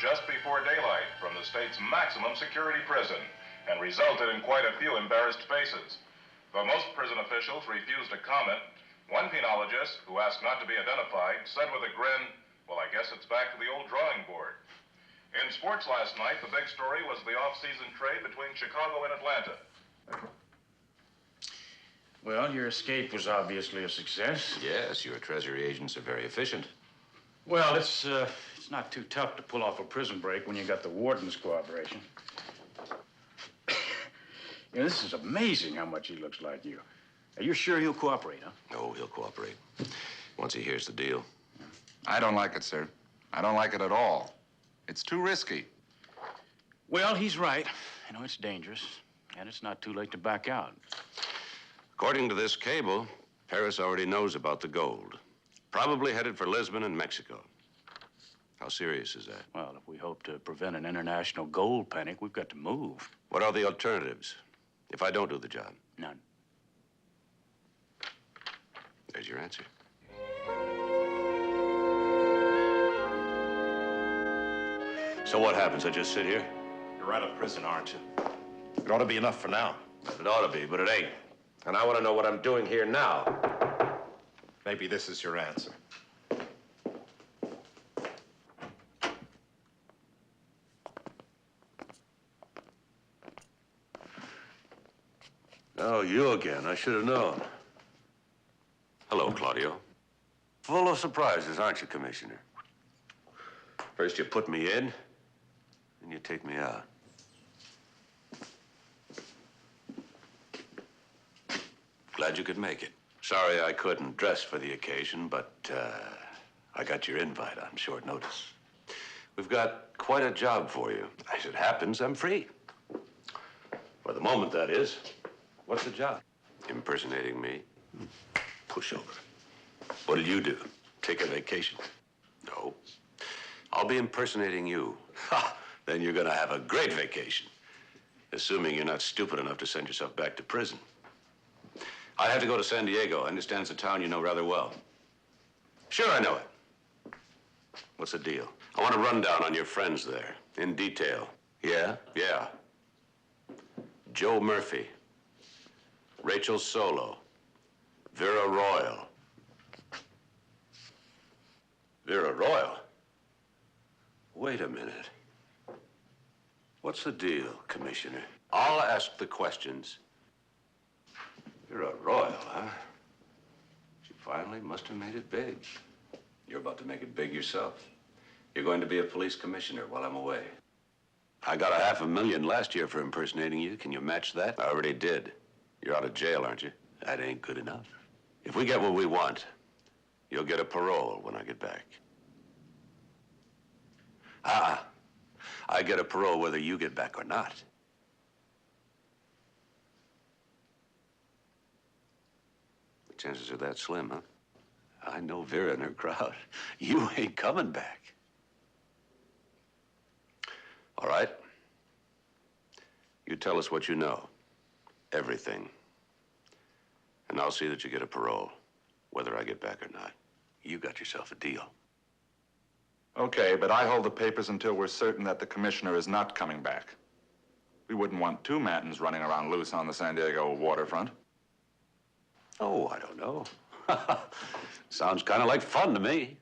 just before daylight from the state's maximum security prison and resulted in quite a few embarrassed faces. Though most prison officials refused to comment, one penologist, who asked not to be identified, said with a grin, "Well, I guess it's back to the old drawing board." In sports last night, the big story was the off-season trade between Chicago and Atlanta. Well, your escape was obviously a success. Yes, your Treasury agents are very efficient. Well, it's not too tough to pull off a prison break when you got the warden's cooperation. You know, this is amazing how much he looks like you. Are you sure he'll cooperate, huh? Oh, he'll cooperate. Once he hears the deal. I don't like it, sir. I don't like it at all. It's too risky. Well, he's right. You know, it's dangerous, and it's not too late to back out. According to this cable, Paris already knows about the gold. Probably headed for Lisbon and Mexico. How serious is that? Well, if we hope to prevent an international gold panic, we've got to move. What are the alternatives if I don't do the job? None. There's your answer. So what happens? I just sit here? You're out of prison, aren't you? It ought to be enough for now. It ought to be, but it ain't. And I want to know what I'm doing here now. Maybe this is your answer. Oh, you again. I should have known. Hello, Claudio. Full of surprises, aren't you, Commissioner? First you put me in, then you take me out. Glad you could make it. Sorry I couldn't dress for the occasion, but I got your invite on short notice. We've got quite a job for you. As it happens, I'm free. For the moment, that is. What's the job? Impersonating me. Pushover. What'll you do? Take a vacation? No. I'll be impersonating you. Ha! Then you're gonna have a great vacation. Assuming you're not stupid enough to send yourself back to prison. I have to go to San Diego. I understand it's a town you know rather well. Sure, I know it. What's the deal? I want a rundown on your friends there, in detail. Yeah? Yeah. Joe Murphy, Rachel Solo, Vera Royal. Vera Royal? Wait a minute. What's the deal, Commissioner? I'll ask the questions. Vera Royal, huh? She finally must have made it big. You're about to make it big yourself. You're going to be a police commissioner while I'm away. I got $500,000 last year for impersonating you. Can you match that? I already did. You're out of jail, aren't you? That ain't good enough. If we get what we want, you'll get a parole when I get back. I get a parole whether you get back or not. The chances are that slim, huh? I know Vera and her crowd. You ain't coming back. All right. You tell us what you know. Everything. And I'll see that you get a parole, whether I get back or not. You got yourself a deal. Okay, but I hold the papers until we're certain that the commissioner is not coming back. We wouldn't want two Mattins running around loose on the San Diego waterfront. Oh, I don't know. Sounds kind of like fun to me.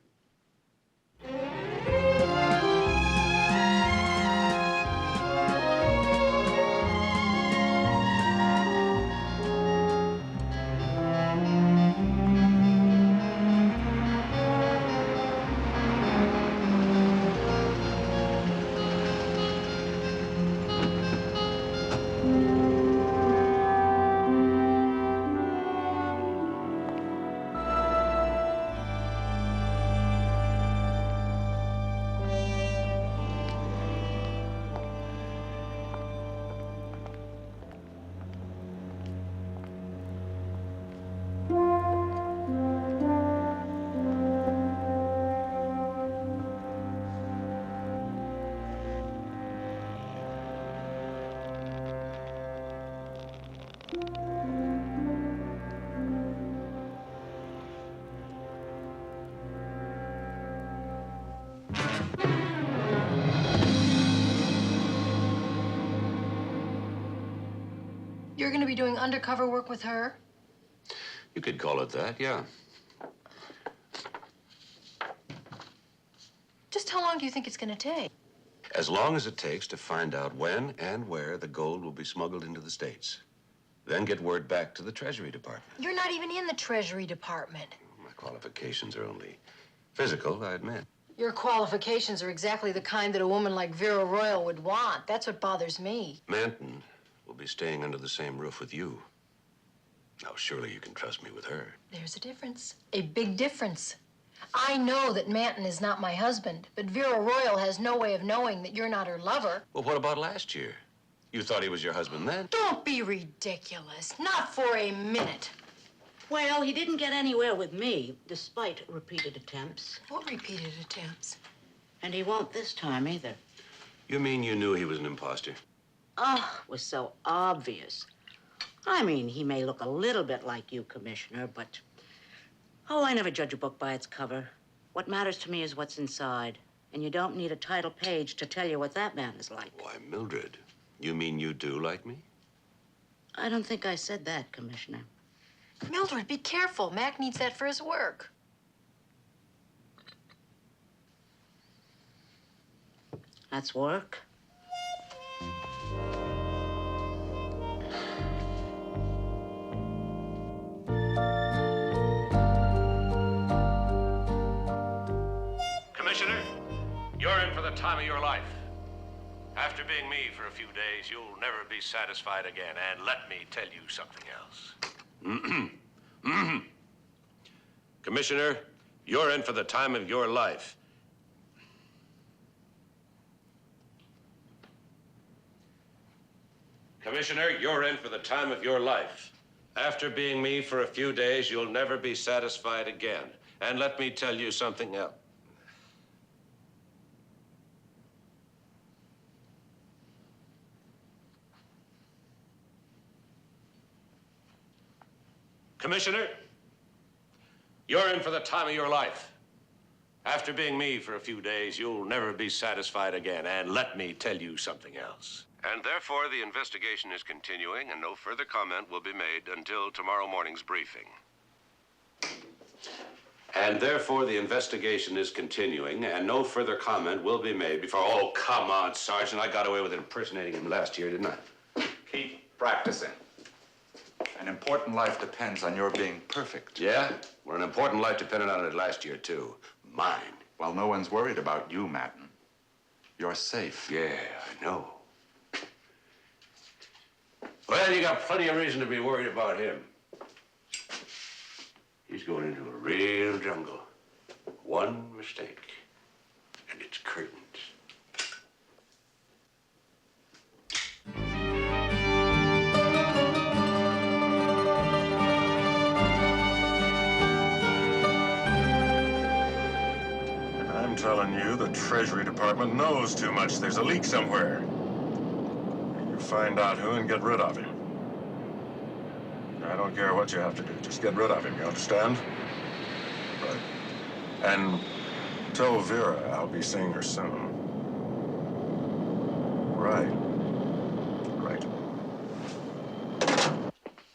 You're gonna be doing undercover work with her? You could call it that, yeah. Just how long do you think it's gonna take? As long as it takes to find out when and where the gold will be smuggled into the States. Then get word back to the Treasury Department. You're not even in the Treasury Department. My qualifications are only physical, I admit. Your qualifications are exactly the kind that a woman like Vera Royal would want. That's what bothers me. Manton will be staying under the same roof with you. Now, surely you can trust me with her. There's a difference. A big difference. I know that Manton is not my husband, but Vera Royal has no way of knowing that you're not her lover. Well, what about last year? You thought he was your husband then? Don't be ridiculous. Not for a minute. Well, he didn't get anywhere with me, despite repeated attempts. What repeated attempts? And he won't this time either. You mean you knew he was an imposter? Oh, it was so obvious. I mean, he may look a little bit like you, Commissioner, but... Oh, I never judge a book by its cover. What matters to me is what's inside. And you don't need a title page to tell you what that man is like. Why, Mildred, you mean you do like me? I don't think I said that, Commissioner. Mildred, be careful. Mac needs that for his work. That's work. Commissioner, you're in for the time of your life. After being me for a few days, you'll never be satisfied again. And let me tell you something else. Commissioner, you're in for the time of your life. Commissioner, you're in for the time of your life. After being me for a few days, you'll never be satisfied again. And let me tell you something else. Commissioner, you're in for the time of your life. After being me for a few days, you'll never be satisfied again. And let me tell you something else. And therefore, the investigation is continuing, and no further comment will be made until tomorrow morning's briefing. And therefore, the investigation is continuing, and no further comment will be made before... Oh, come on, Sergeant. I got away with impersonating him last year, didn't I? Keep practicing. An important life depends on your being perfect. Yeah? Well, an important life depended on it last year, too. Mine. Well, no one's worried about you, Manton. You're safe. Yeah, I know. Well, you got plenty of reason to be worried about him. He's going into a real jungle. One mistake, and it's curtains. I'm telling you, the Treasury Department knows too much. There's a leak somewhere. You find out who and get rid of him. I don't care what you have to do. Just get rid of him, you understand? Right. And tell Vera I'll be seeing her soon. Right. Right.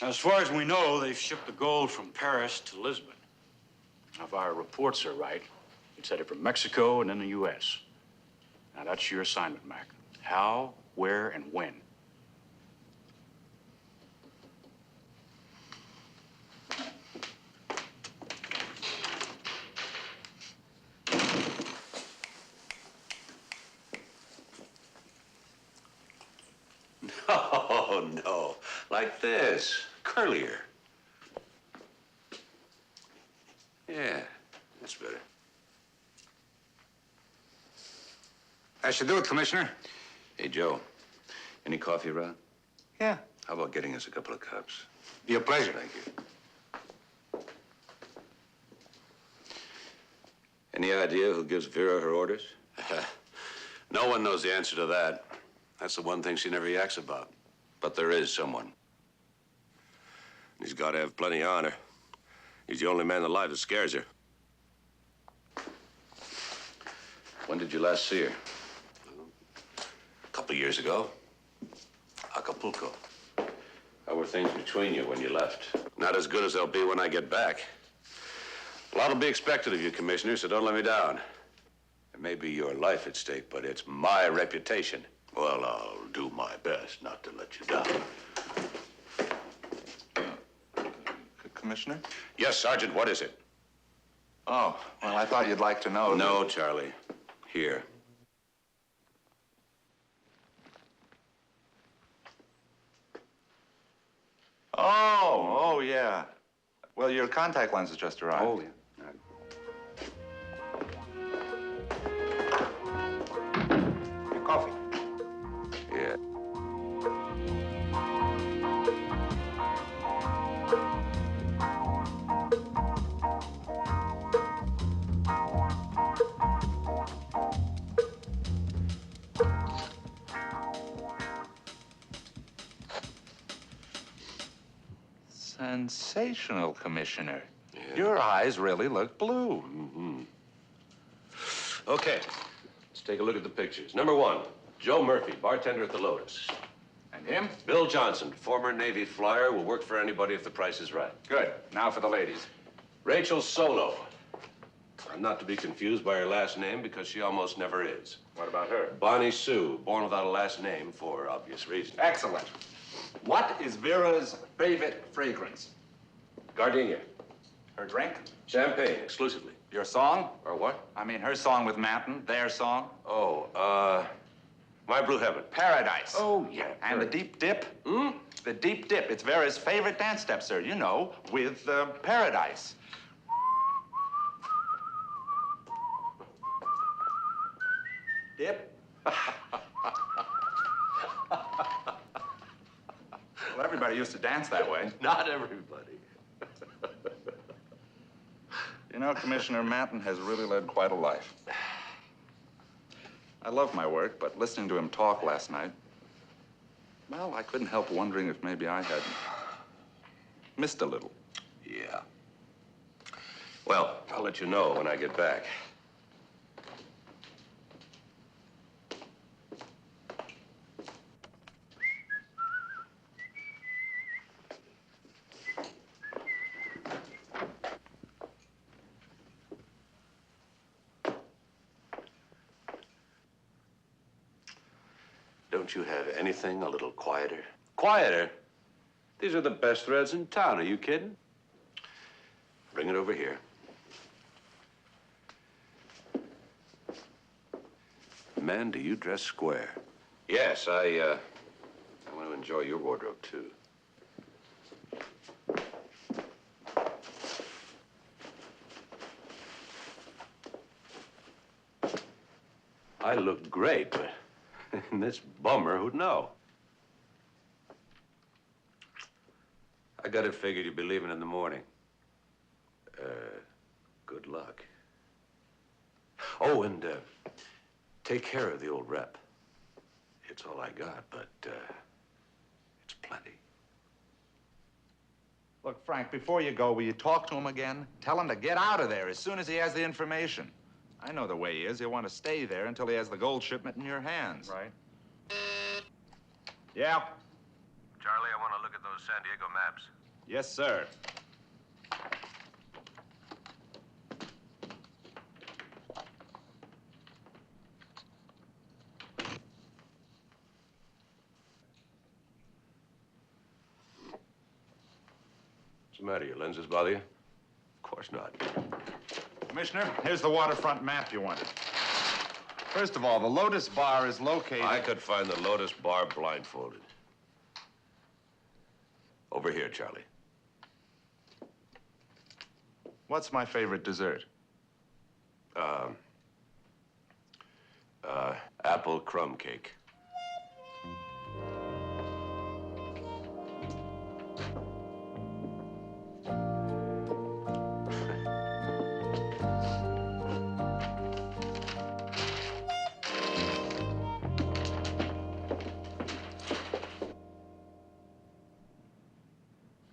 As far as we know, they've shipped the gold from Paris to Lisbon. Now, if our reports are right, it's headed from Mexico and then the U.S. Now, that's your assignment, Mac. How, where, and when. Oh, no. Like this. Curlier. Yeah, that's better. I should do it, Commissioner. Hey, Joe. Any coffee around? Yeah. How about getting us a couple of cups? Be a pleasure. Thank you. Any idea who gives Vera her orders? No one knows the answer to that. That's the one thing she never yaks about. But there is someone. He's got to have plenty of honor. He's the only man alive that scares her. When did you last see her? A couple of years ago. Acapulco. How were were things between you when you left. Not as good as they'll be when I get back. A lot will be expected of you, Commissioner, so don't let me down. It may be your life at stake, but it's my reputation. Well, I'll do my best not to let you down. Commissioner? Yes, Sergeant, what is it? Oh, well, I thought you'd like to know. No, Charlie. Here. Oh, yeah. Well, your contact lenses just arrived. Oh, yeah. Your coffee. Yeah. Sensational, Commissioner. Yeah. Your eyes really look blue. Mm-hmm. Okay, let's take a look at the pictures. Number 1, Joe Murphy, bartender at the Lotus. And him? Bill Johnson, former Navy flyer, will work for anybody if the price is right. Good. Now for the ladies. Rachel Solo. I'm not to be confused by her last name because she almost never is. What about her? Bonnie Sue, born without a last name for obvious reasons. Excellent. What is Vera's favorite fragrance? Gardenia. Her drink? Champagne, exclusively. Your song? Or what? I mean, her song with Manton, their song. Oh, My Blue Heaven. Paradise. Oh, yeah. And the deep dip? Hmm? The deep dip. It's Vera's favorite dance step, sir. You know, with Paradise. Dip. Well, everybody used to dance that way. Not everybody. You know, Commissioner, Manton has really led quite a life. I love my work, but listening to him talk last night, well, I couldn't help wondering if maybe I had missed a little. Yeah. Well, I'll let you know when I get back. Don't you have anything a little quieter? Quieter? These are the best threads in town. Are you kidding? Bring it over here. Man, do you dress square? Yes, I want to enjoy your wardrobe, too. I look great, but this bummer, who'd know? I got it figured you'd be leaving in the morning. Good luck. Oh, and take care of the old rep. It's all I got, but it's plenty. Look, Frank, before you go, will you talk to him again? Tell him to get out of there as soon as he has the information. I know the way he is. He'll want to stay there until he has the gold shipment in your hands. Right. Yeah? Charlie, I want to look at those San Diego maps. Yes, sir. What's the matter? Your lenses bother you? Of course not. Commissioner, here's the waterfront map you wanted. First of all, the Lotus Bar is located... I could find the Lotus Bar blindfolded. Over here, Charlie. What's my favorite dessert? Apple crumb cake.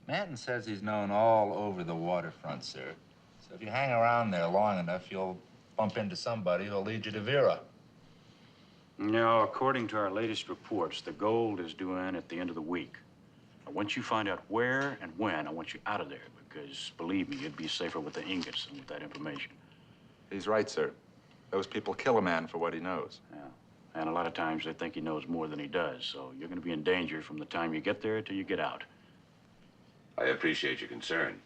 Manton says he's known all over the waterfront, sir. So if you hang around there long enough, you'll bump into somebody who'll lead you to Vera. No, according to our latest reports, the gold is due in at the end of the week. Once you find out where and when, I want you out of there, because believe me, you'd be safer with the ingots than with that information. He's right, sir. Those people kill a man for what he knows. Yeah. And a lot of times they think he knows more than he does, so you're going to be in danger from the time you get there till you get out. I appreciate your concern,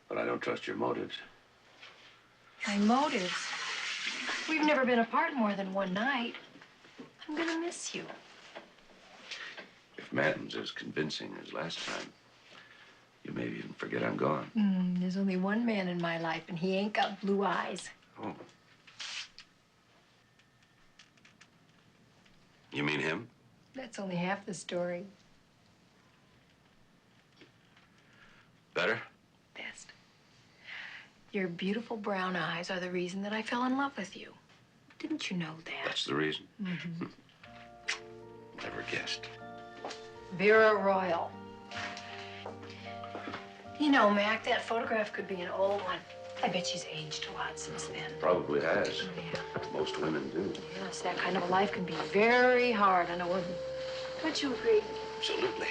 but I don't trust your motives. My motives? We've never been apart more than one night. I'm gonna miss you. If Manton's as convincing as last time, you may even forget I'm gone. There's only one man in my life, and he ain't got blue eyes. Oh. You mean him? That's only half the story. Better? Best. Your beautiful brown eyes are the reason that I fell in love with you. Didn't you know that? That's the reason? Mm-hmm. Never guessed. Vera Royal. You know, Mac, that photograph could be an old one. I bet she's aged a lot since then. Probably has. Yeah. Most women do. Yes, that kind of a life can be very hard on a woman. Don't you agree? Absolutely.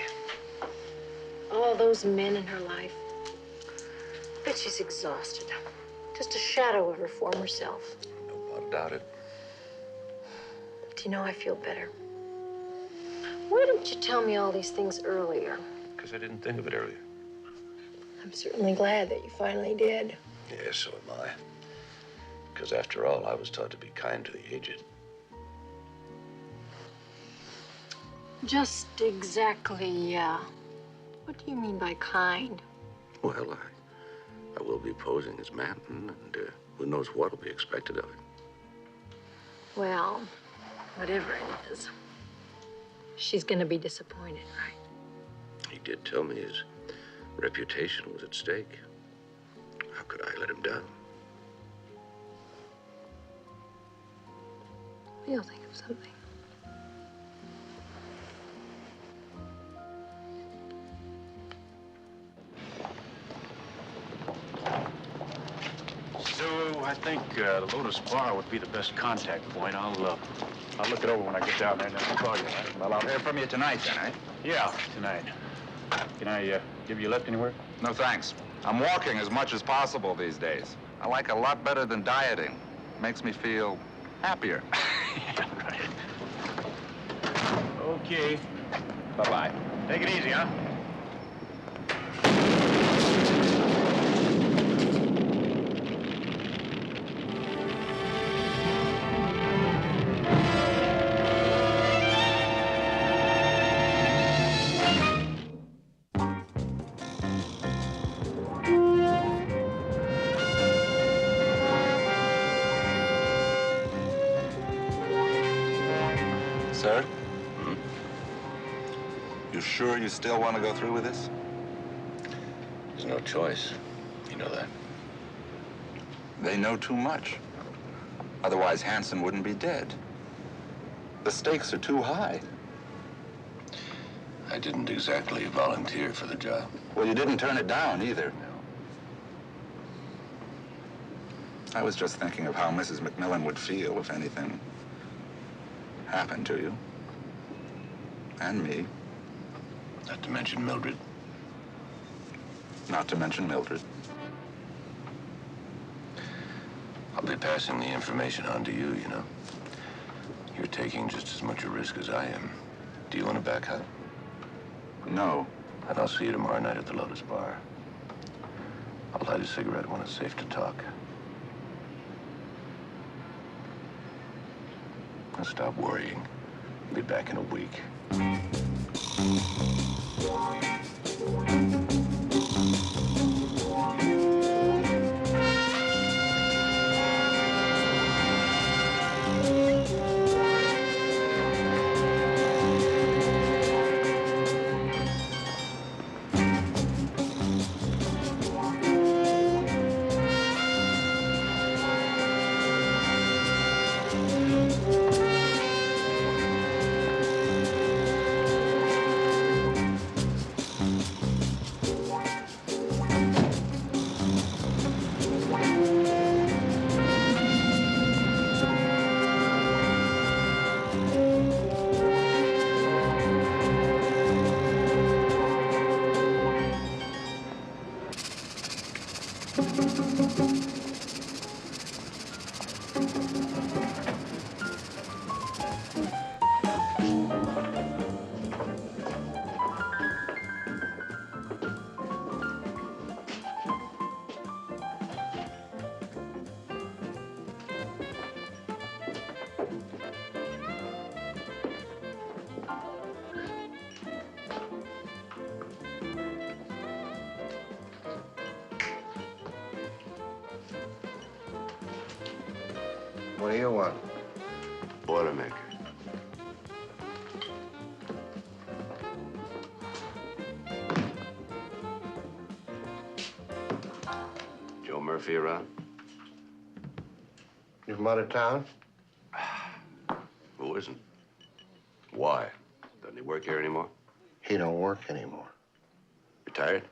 All those men in her life. I bet she's exhausted. Just a shadow of her former self. No doubt it. Do you know, I feel better. Why didn't you tell me all these things earlier? Because I didn't think of it earlier. I'm certainly glad that you finally did. Yes, so am I. Because after all, I was taught to be kind to the aged. Just exactly, what do you mean by kind? Well, I will be posing as Manton, and who knows what will be expected of it. Well, whatever it is, she's gonna be disappointed, right? He did tell me his reputation was at stake. How could I let him down? You'll think of something. So I think the Lotus Bar would be the best contact point. I'll look it over when I get down there and then I'll call you, right? Well, I'll hear from you tonight, then, eh? Yeah, tonight. Can I give you a lift anywhere? No, thanks. I'm walking as much as possible these days. I like a lot better than dieting. Makes me feel happier. Yeah, right. Okay. Bye-bye. Take it easy, huh? Sir? You sure you still want to go through with this? There's no choice. You know that. They know too much. Otherwise, Hanson wouldn't be dead. The stakes are too high. I didn't exactly volunteer for the job. Well, you didn't turn it down either. I was just thinking of how Mrs. McMillan would feel if anything happened to you. And me. Not to mention Mildred. Not to mention Mildred. I'll be passing the information on to you, you know. You're taking just as much a risk as I am. Do you want to back out? No. And I'll see you tomorrow night at the Lotus Bar. I'll light a cigarette when it's safe to talk. Now stop worrying. I'll be back in a week. What do you want? Boilermaker. Joe Murphy around? You from out of town? Who isn't? Why? Doesn't he work here anymore? He don't work anymore. Retired?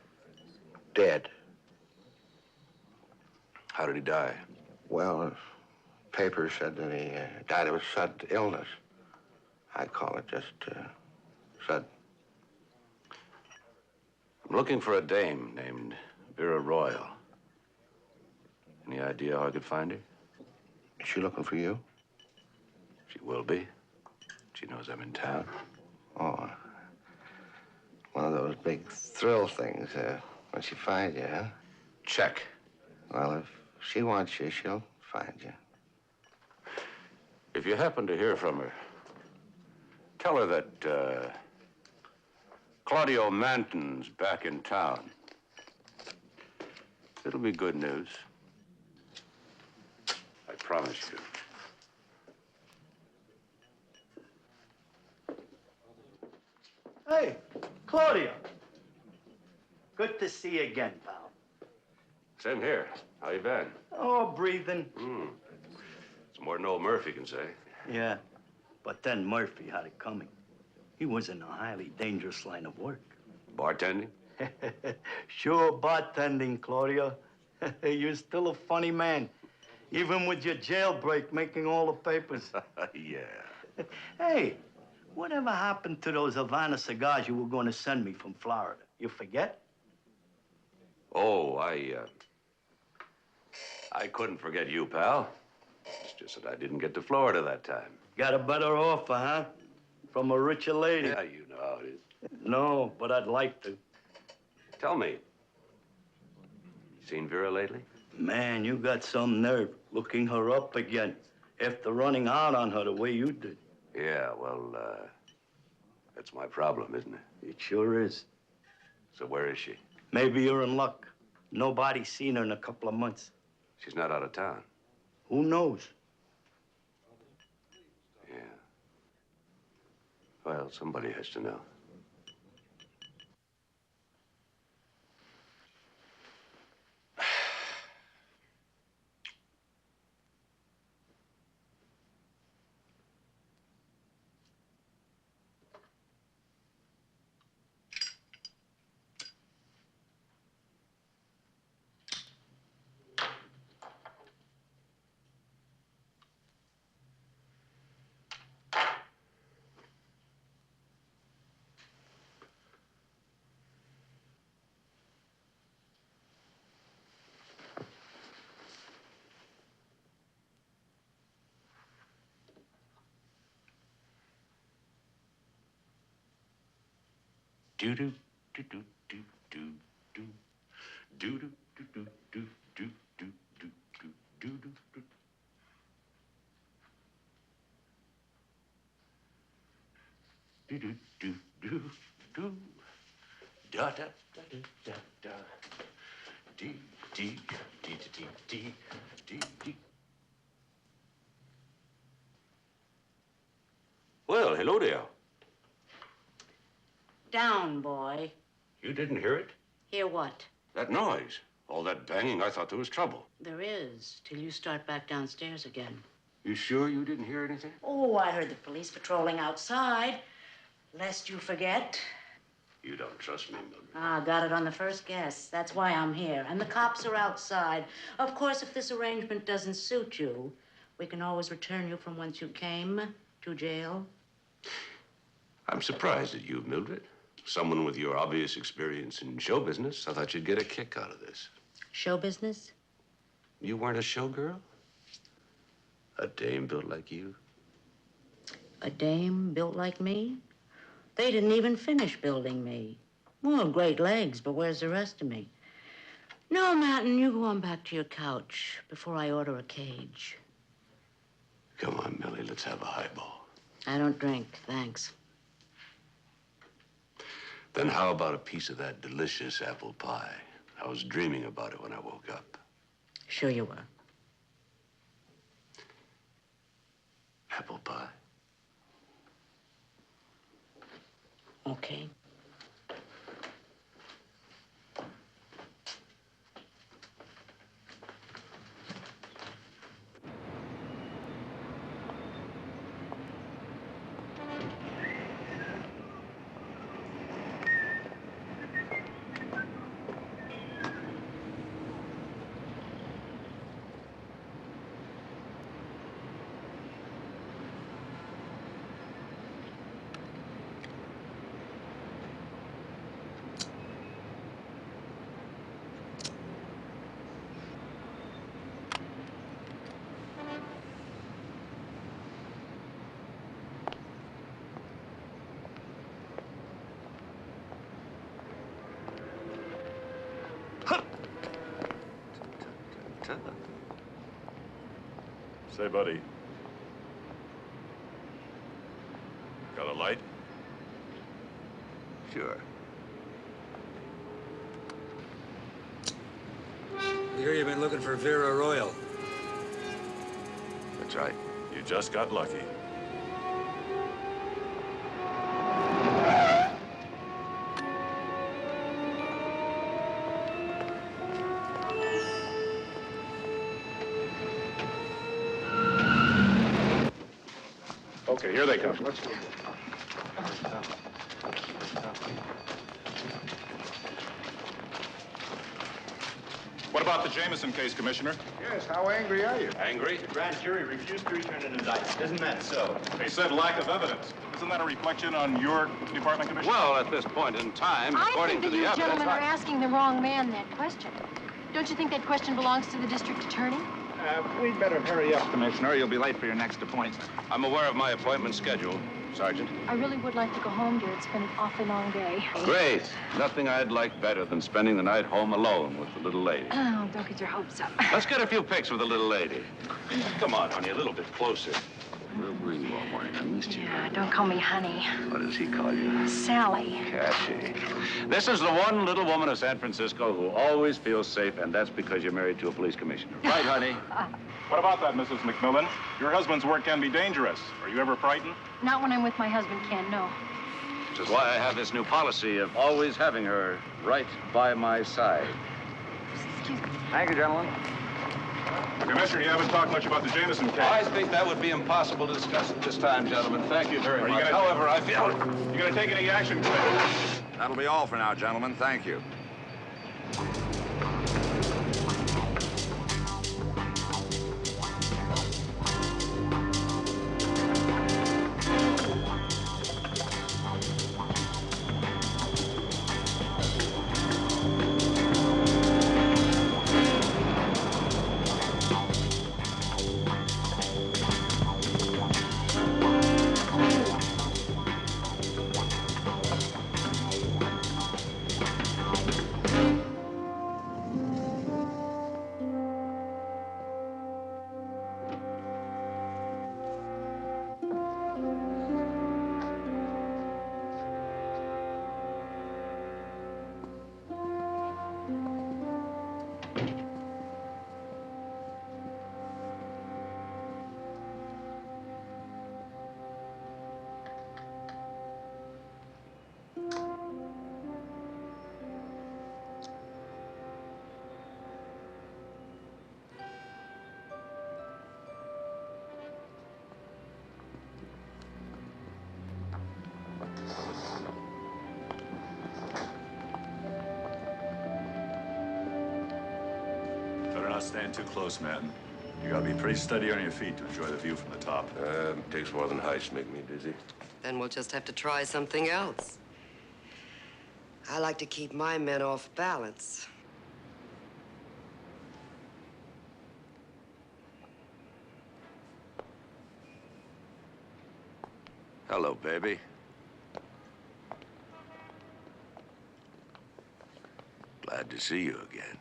Dead. How did he die? Well, papers said that he died of a sudden illness. I call it just sudden. I'm looking for a dame named Vera Royal. Any idea how I could find her? Is she looking for you? She will be. She knows I'm in town. Oh, one of those big thrill things, when she finds you, huh? Check. Well, if she wants you, she'll find you. If you happen to hear from her, tell her that Claudio Manton's back in town. It'll be good news. I promise you. Hey, Claudio. Good to see you again, pal. Same here. How you been? Oh, breathing. It's more than old Murphy can say. Yeah, but then Murphy had it coming. He was in a highly dangerous line of work. Bartending? Sure, bartending, Claudio. You're still a funny man, even with your jailbreak making all the papers. Yeah. Hey, whatever happened to those Havana cigars you were going to send me from Florida? You forget? Oh, I couldn't forget you, pal. It's just that I didn't get to Florida that time. Got a better offer, huh? From a richer lady? Yeah, you know how it is. No, but I'd like to. Tell me, you seen Vera lately? Man, you got some nerve looking her up again after running out on her the way you did. Yeah, well, that's my problem, isn't it? It sure is. So where is she? Maybe you're in luck. Nobody's seen her in a couple of months. She's not out of town. Who knows? Yeah. Well, somebody has to know. Do do do do do do do do do do do do do do do do do do. Do do do do do. Da da da da da da. Dee dee dee dee dee dee dee. Well, hello there. Down, boy. You didn't hear it? Hear what? That noise. All that banging, I thought there was trouble. There is, till you start back downstairs again. You sure you didn't hear anything? Oh, I heard the police patrolling outside. Lest you forget. You don't trust me, Mildred. Ah, got it on the first guess. That's why I'm here. And the cops are outside. Of course, if this arrangement doesn't suit you, we can always return you from whence you came to jail. I'm surprised at you, Mildred. Someone with your obvious experience in show business, I thought you'd get a kick out of this. Show business? You weren't a showgirl? A dame built like you? A dame built like me? They didn't even finish building me. Well, great legs, but where's the rest of me? No, Martin, you go on back to your couch before I order a cage. Come on, Millie, let's have a highball. I don't drink, thanks. Then how about a piece of that delicious apple pie? I was dreaming about it when I woke up. Sure you were. Apple pie? Okay. Say, buddy. Got a light? Sure. We hear you've been looking for Vera Royal. That's right. You just got lucky. Okay, here they come. Let's go. What about the Jameson case, Commissioner? Yes, how angry are you? Angry? The grand jury refused to return an indictment. Isn't that so? They said lack of evidence. Isn't that a reflection on your department, Commissioner? Well, at this point in time, I according think to that the you evidence... gentlemen are asking the wrong man that question. Don't you think that question belongs to the district attorney? We'd better hurry up, Commissioner. You'll be late for your next appointment. I'm aware of my appointment schedule, Sergeant. I really would like to go home, dear. It's been an awfully long day. Great. Nothing I'd like better than spending the night home alone with the little lady. Oh, don't get your hopes up. Let's get a few pics with the little lady. Come on, honey, a little bit closer. Where were you all morning? I missed you. Yeah, don't call me honey. What does he call you? Sally. Catchy. This is the one little woman of San Francisco who always feels safe, and that's because you're married to a police commissioner. Right, honey? What about that, Mrs. McMillan? Your husband's work can be dangerous. Are you ever frightened? Not when I'm with my husband, Ken, no. Which is why I have this new policy of always having her right by my side. Excuse me. Thank you, gentlemen. Commissioner, you haven't talked much about the Jameson case. I think that would be impossible to discuss at this time, gentlemen. Thank you very much. However, I feel... You gonna take any action, Commissioner? That'll be all for now, gentlemen. Thank you. Better not stand too close, man. You gotta be pretty steady on your feet to enjoy the view from the top. Takes more than heights to make me dizzy. Then we'll just have to try something else. I like to keep my men off balance. Hello, baby. Glad to see you again.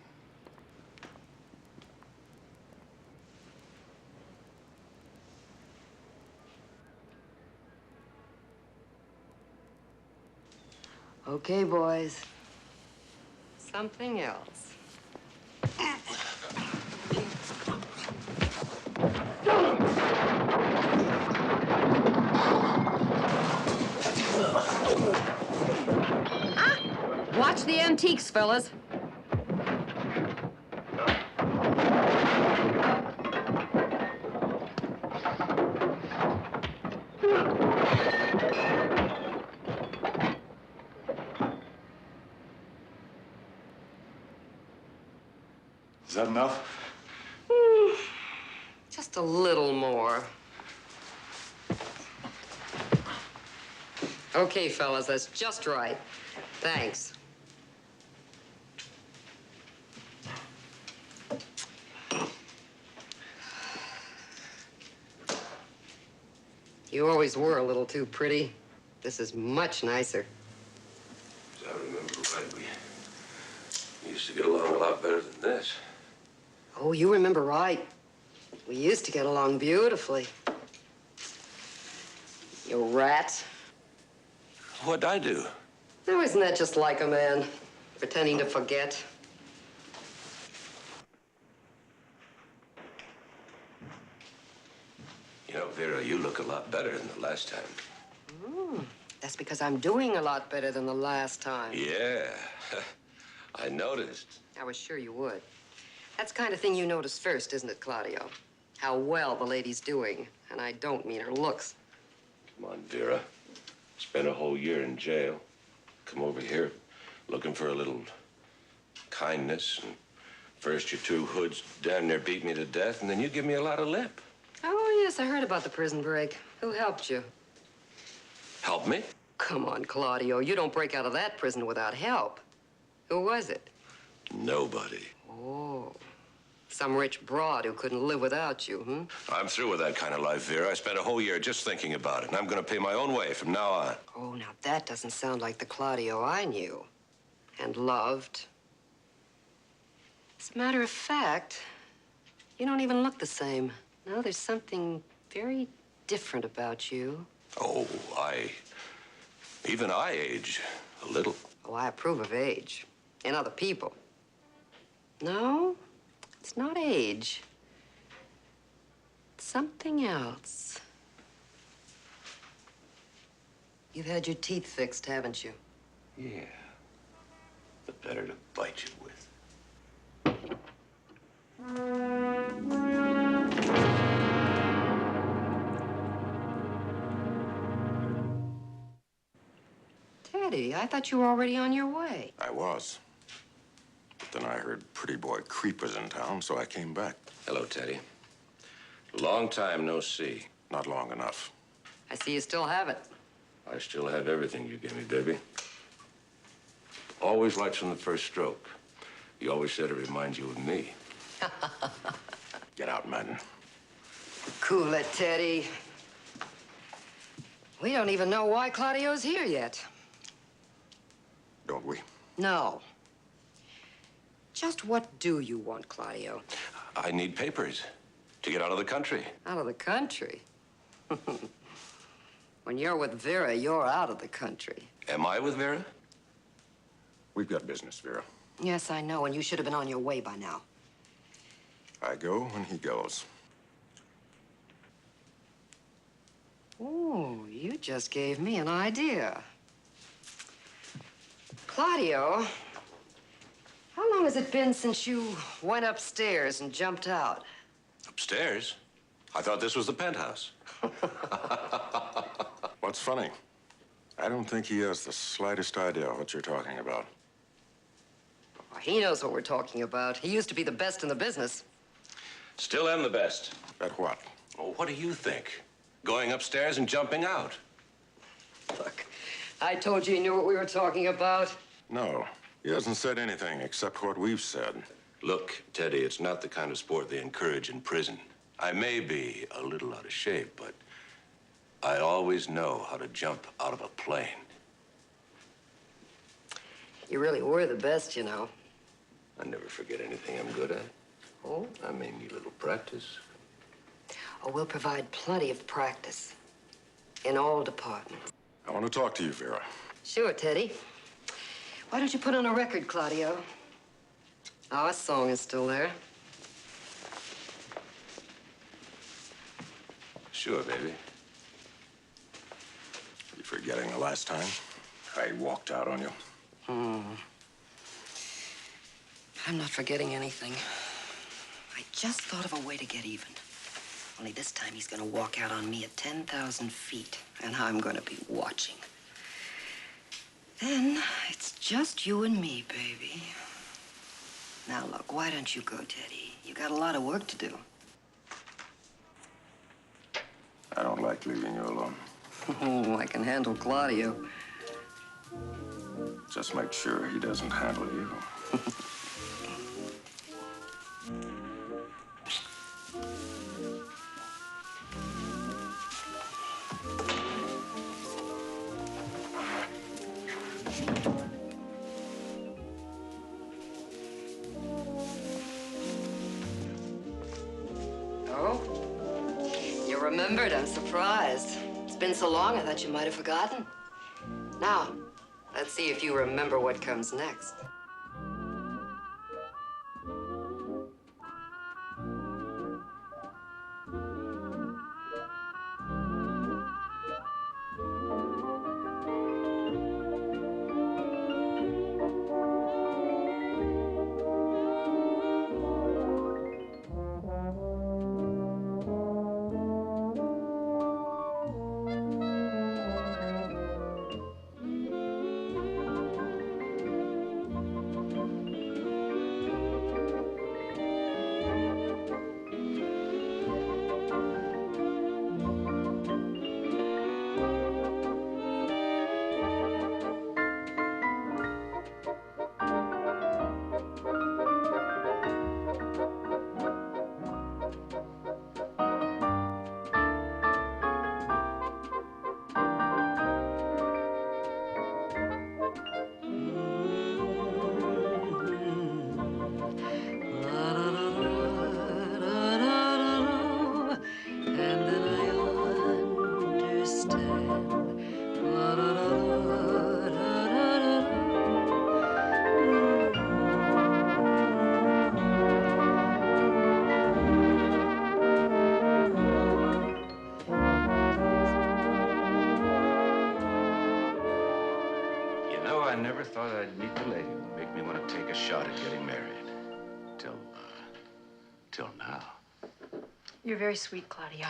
Okay, boys. Something else. Watch the antiques, fellas. Is that enough? Just a little more. Okay, fellas, that's just right. Thanks. You always were a little too pretty. This is much nicer. As I remember right, we used to get along a lot better than this. Oh, you remember right. We used to get along beautifully. You rat. What'd I do? Now, isn't that just like a man? Pretending to forget. You know, Vera, you look a lot better than the last time. That's because I'm doing a lot better than the last time. Yeah, I noticed. I was sure you would. That's the kind of thing you notice first, isn't it, Claudio? How well the lady's doing. And I don't mean her looks. Come on, Vera. Spent a whole year in jail. Come over here looking for a little kindness. And first, your two hoods damn near beat me to death, and then you give me a lot of lip. Oh, yes, I heard about the prison break. Who helped you? Help me? Come on, Claudio. You don't break out of that prison without help. Who was it? Nobody. Oh. Some rich broad who couldn't live without you, hmm? I'm through with that kind of life, Vera. I spent a whole year just thinking about it, and I'm going to pay my own way from now on. Oh, now that doesn't sound like the Claudio I knew and loved. As a matter of fact, you don't even look the same. No, there's something very different about you. Oh, even I age a little. Oh, I approve of age in other people. No, it's not age. It's something else. You've had your teeth fixed, haven't you? Yeah. The better to bite you with. Teddy, I thought you were already on your way. I was. But then I heard Pretty Boy Creep was in town, so I came back. Hello, Teddy. Long time no see. Not long enough. I see you still have it. I still have everything you gave me, baby. Always liked from the first stroke. You always said it reminds you of me. Get out, Madden. Cool it, Teddy. We don't even know why Claudio's here yet. Don't we? No. Just what do you want, Claudio? I need papers to get out of the country. Out of the country? When you're with Vera, you're out of the country. Am I with Vera? We've got business, Vera. Yes, I know, and you should have been on your way by now. I go when he goes. Oh, you just gave me an idea. Claudio, how long has it been since you went upstairs and jumped out? Upstairs? I thought this was the penthouse. What's funny? I don't think he has the slightest idea what you're talking about. Well, he knows what we're talking about. He used to be the best in the business. Still am the best. At what? Oh, what do you think? Going upstairs and jumping out. Look, I told you he knew what we were talking about. No, he hasn't said anything except what we've said. Look, Teddy, it's not the kind of sport they encourage in prison. I may be a little out of shape, but I always know how to jump out of a plane. You really were the best, you know. I never forget anything I'm good at. Oh? I may need a little practice. Oh, we'll provide plenty of practice in all departments. I want to talk to you, Vera. Sure, Teddy. Why don't you put on a record, Claudio? Our song is still there. Sure, baby. You're forgetting the last time I walked out on you. I'm not forgetting anything. I just thought of a way to get even. Only this time he's gonna walk out on me at 10,000 feet, and I'm gonna be watching. Then it's just you and me, baby. Now look, why don't you go, Teddy? You got a lot of work to do. I don't like leaving you alone. Oh, I can handle Claudio. Just make sure he doesn't handle you. Oh? You remembered? I'm surprised. It's been so long, I thought you might have forgotten. Now, let's see if you remember what comes next. I never thought I'd meet the lady who'd make me want to take a shot at getting married. Till now. You're very sweet, Claudio.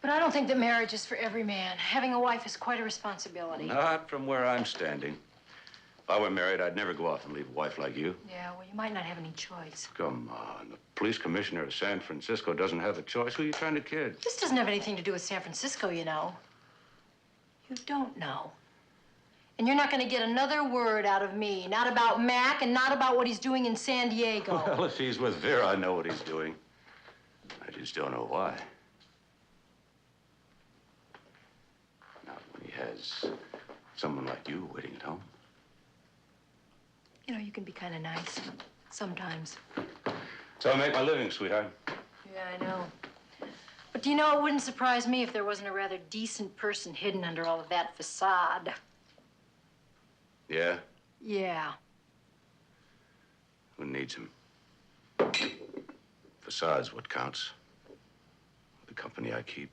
But I don't think that marriage is for every man. Having a wife is quite a responsibility. Not from where I'm standing. If I were married, I'd never go off and leave a wife like you. Yeah, well, you might not have any choice. Come on. The police commissioner of San Francisco doesn't have a choice. Who are you trying to kid? This doesn't have anything to do with San Francisco, you know. You don't know. And you're not going to get another word out of me. Not about Mac and not about what he's doing in San Diego. Well, if he's with Vera, I know what he's doing. I just don't know why. Not when he has someone like you waiting at home. You know, you can be kind of nice sometimes. So I make my living, sweetheart. Yeah, I know. But do you know, it wouldn't surprise me if there wasn't a rather decent person hidden under all of that facade. Yeah? Yeah. Who needs him? Facade's what counts. The company I keep.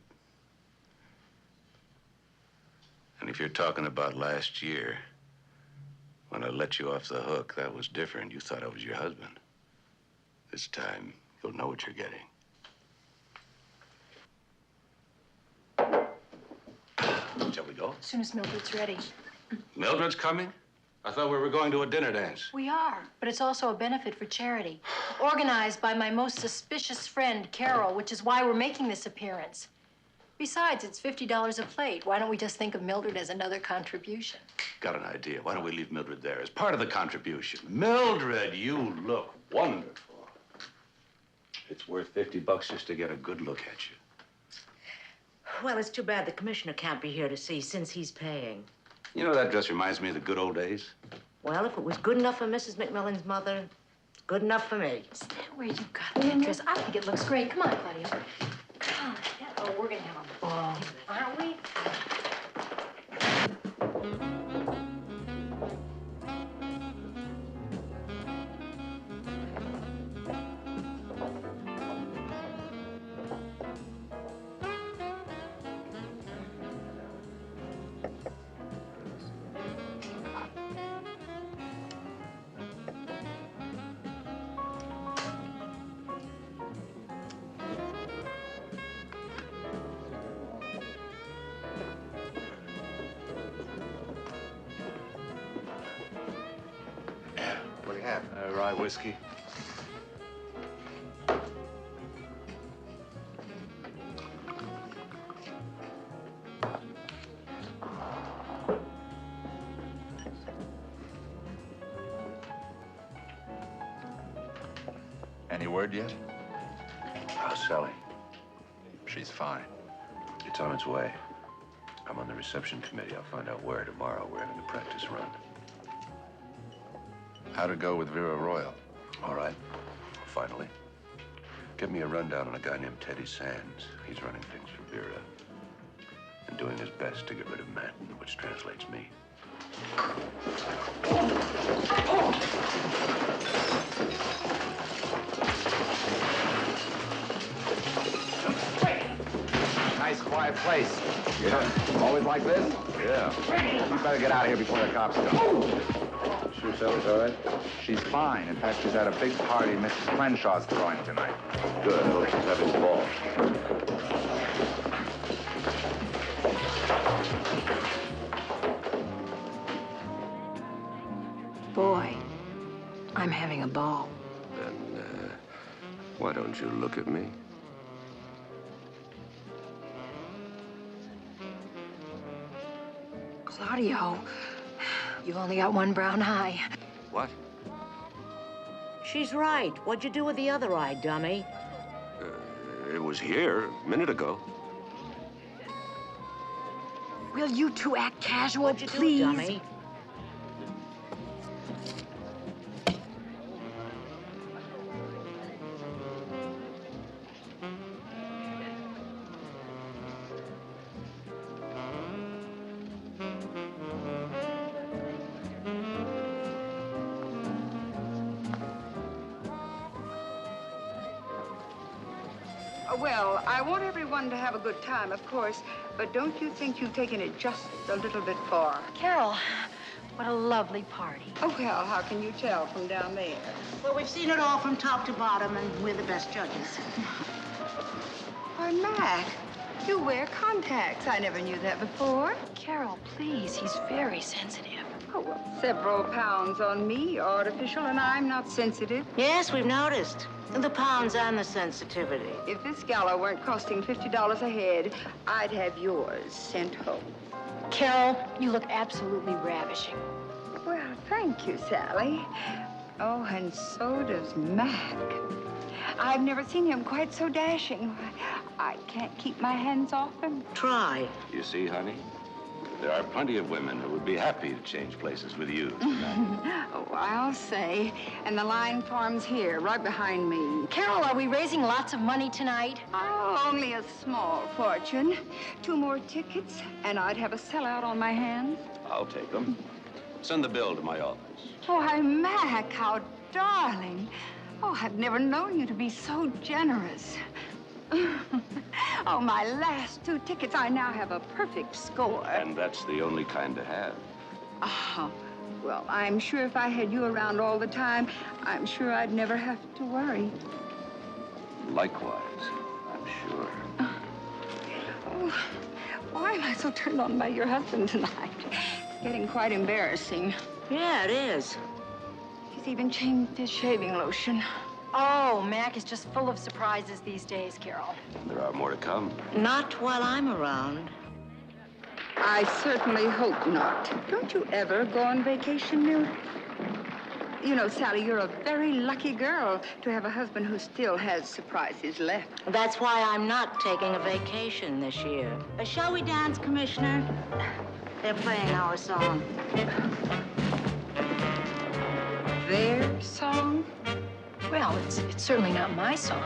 And if you're talking about last year, when I let you off the hook, that was different. You thought I was your husband. This time, you'll know what you're getting. Shall we go? As soon as Mildred's ready. Mildred's coming? I thought we were going to a dinner dance. We are, but it's also a benefit for charity. Organized by my most suspicious friend, Carol, which is why we're making this appearance. Besides, it's $50 a plate. Why don't we just think of Mildred as another contribution? Got an idea. Why don't we leave Mildred there as part of the contribution? Mildred, you look wonderful. It's worth $50 just to get a good look at you. Well, it's too bad the commissioner can't be here to see since he's paying. You know, that dress reminds me of the good old days. Well, if it was good enough for Mrs. McMillan's mother, it's good enough for me. Is that where you got that dress? I think it looks great. Come on, Claudia. Come on. Oh, we're gonna have a ball, aren't we? What do you have? Rye whiskey. Any word yet? How's Sally? She's fine. It's on its way. I'm on the reception committee. I'll find out where tomorrow. We're having a practice run. How'd it go with Vera Royal? All right. Finally. Give me a rundown on a guy named Teddy Sands. He's running things for Vera and doing his best to get rid of Manton, which translates me. Nice, quiet place. Yeah. Always like this? Yeah. You better get out of here before the cops come. Sure Sally's all right? She's fine. In fact, she's at a big party Mrs. Clenshaw's throwing tonight. Good. I hope she's having a ball. Boy, I'm having a ball. Then, why don't you look at me? Claudio, you've only got one brown eye. What? She's right. What'd you do with the other eye, dummy? It was here a minute ago. Will you two act casual, What'd you please? do, dummy? Well, I want everyone to have a good time, of course, but don't you think you've taken it just a little bit far? Carol, what a lovely party. Oh, well, how can you tell from down there? Well, we've seen it all from top to bottom, and we're the best judges. Why, Mac, you wear contacts. I never knew that before. Carol, please, he's very sensitive. Oh, well, several pounds on me, artificial, and I'm not sensitive. Yes, we've noticed. The pounds and the sensitivity. If this gala weren't costing $50 a head, I'd have yours sent home. Carol, you look absolutely ravishing. Well, thank you, Sally. Oh, and so does Mac. I've never seen him quite so dashing. I can't keep my hands off him. Try. You see, honey? There are plenty of women who would be happy to change places with you. Oh, I'll say. And the line farm's here, right behind me. Carol, are we raising lots of money tonight? Oh, only a small fortune. 2 more tickets, and I'd have a sellout on my hands. I'll take them. Send the bill to my office. Why, Mac, how darling. Oh, I've never known you to be so generous. Oh, my last 2 tickets, I now have a perfect score. And that's the only kind to have. Oh, well, I'm sure if I had you around all the time, I'm sure I'd never have to worry. Likewise, I'm sure. Oh, why am I so turned on by your husband tonight? It's getting quite embarrassing. Yeah, it is. He's even changed his shaving lotion. Oh, Mac is just full of surprises these days, Carol. There are more to come. Not while I'm around. I certainly hope not. Don't you ever go on vacation, Mildred? You know, Sally, you're a very lucky girl to have a husband who still has surprises left. That's why I'm not taking a vacation this year. Shall we dance, Commissioner? They're playing our song. Their song? Well, it's certainly not my song.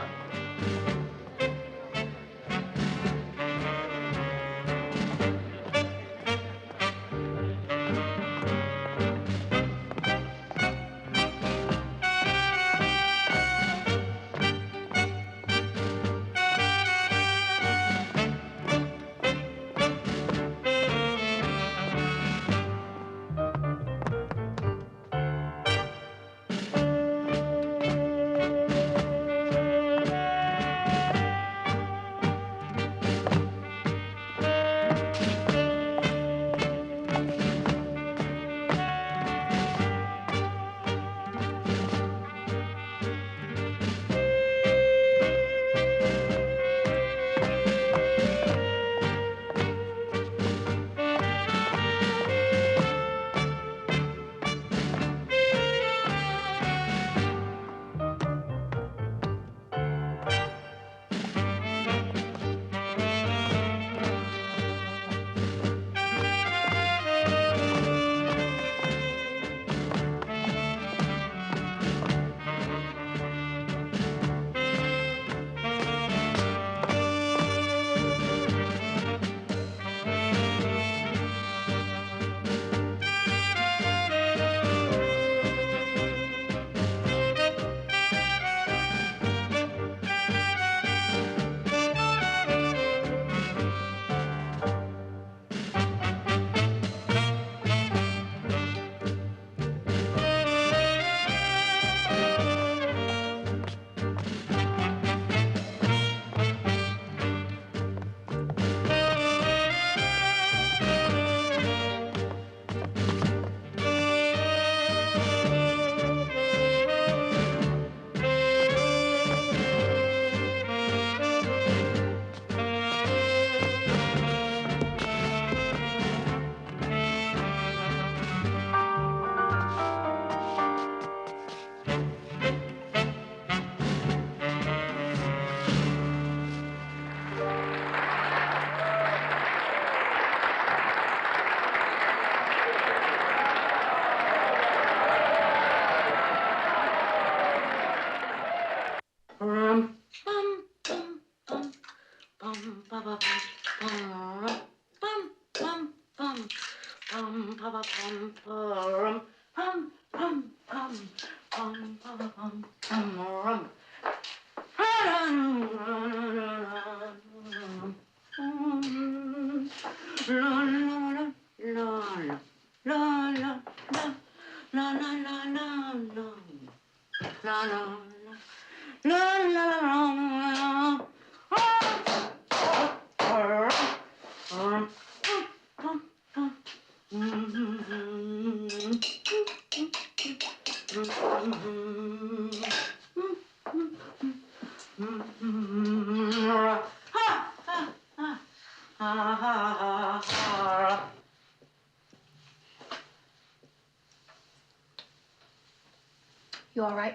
You all right?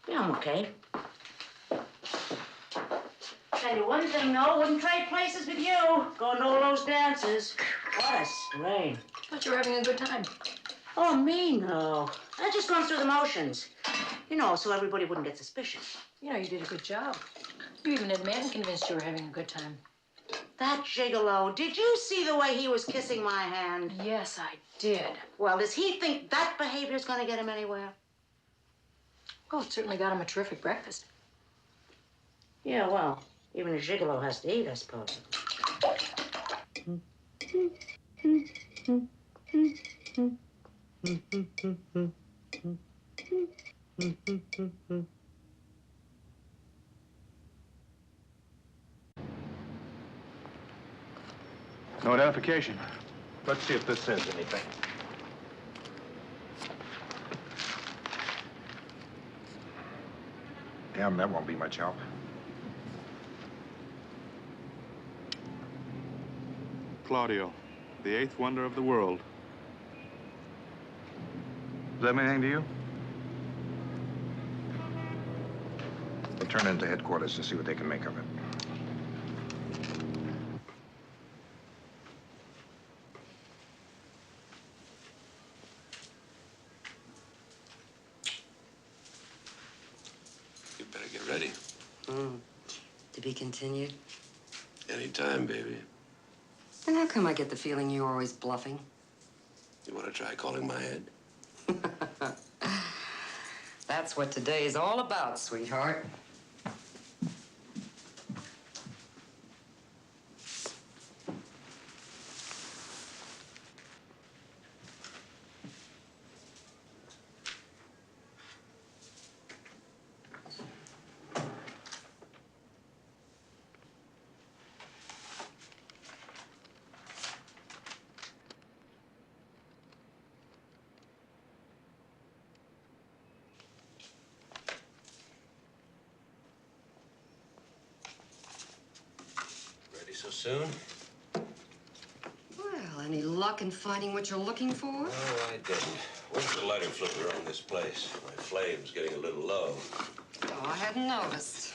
Yeah, I'm okay. Tell you one thing, though, wouldn't trade places with you. Going to all those dances. What a strain. Thought you were having a good time. Oh, me, no. I just gone through the motions. You know, so everybody wouldn't get suspicious. You know, you did a good job. You even had men convinced you were having a good time. That gigolo, did you see the way he was kissing my hand? Yes, I did. Well, does he think that behavior's gonna get him anywhere? Well, it certainly got him a terrific breakfast. Yeah, well, even a gigolo has to eat, I suppose. No identification. Let's see if this says anything. Damn, that won't be much help. Claudio, the eighth wonder of the world. Is that anything to you? We'll turn into headquarters to see what they can make of it. You better get ready. To be continued? Anytime, baby. And how come I get the feeling you're always bluffing? You want to try calling my head? That's what today is all about, sweetheart. Ready so soon? Well, any luck in finding what you're looking for? No, I didn't. Where's the lighter flicker on this place? My flame's getting a little low. Oh, I hadn't noticed.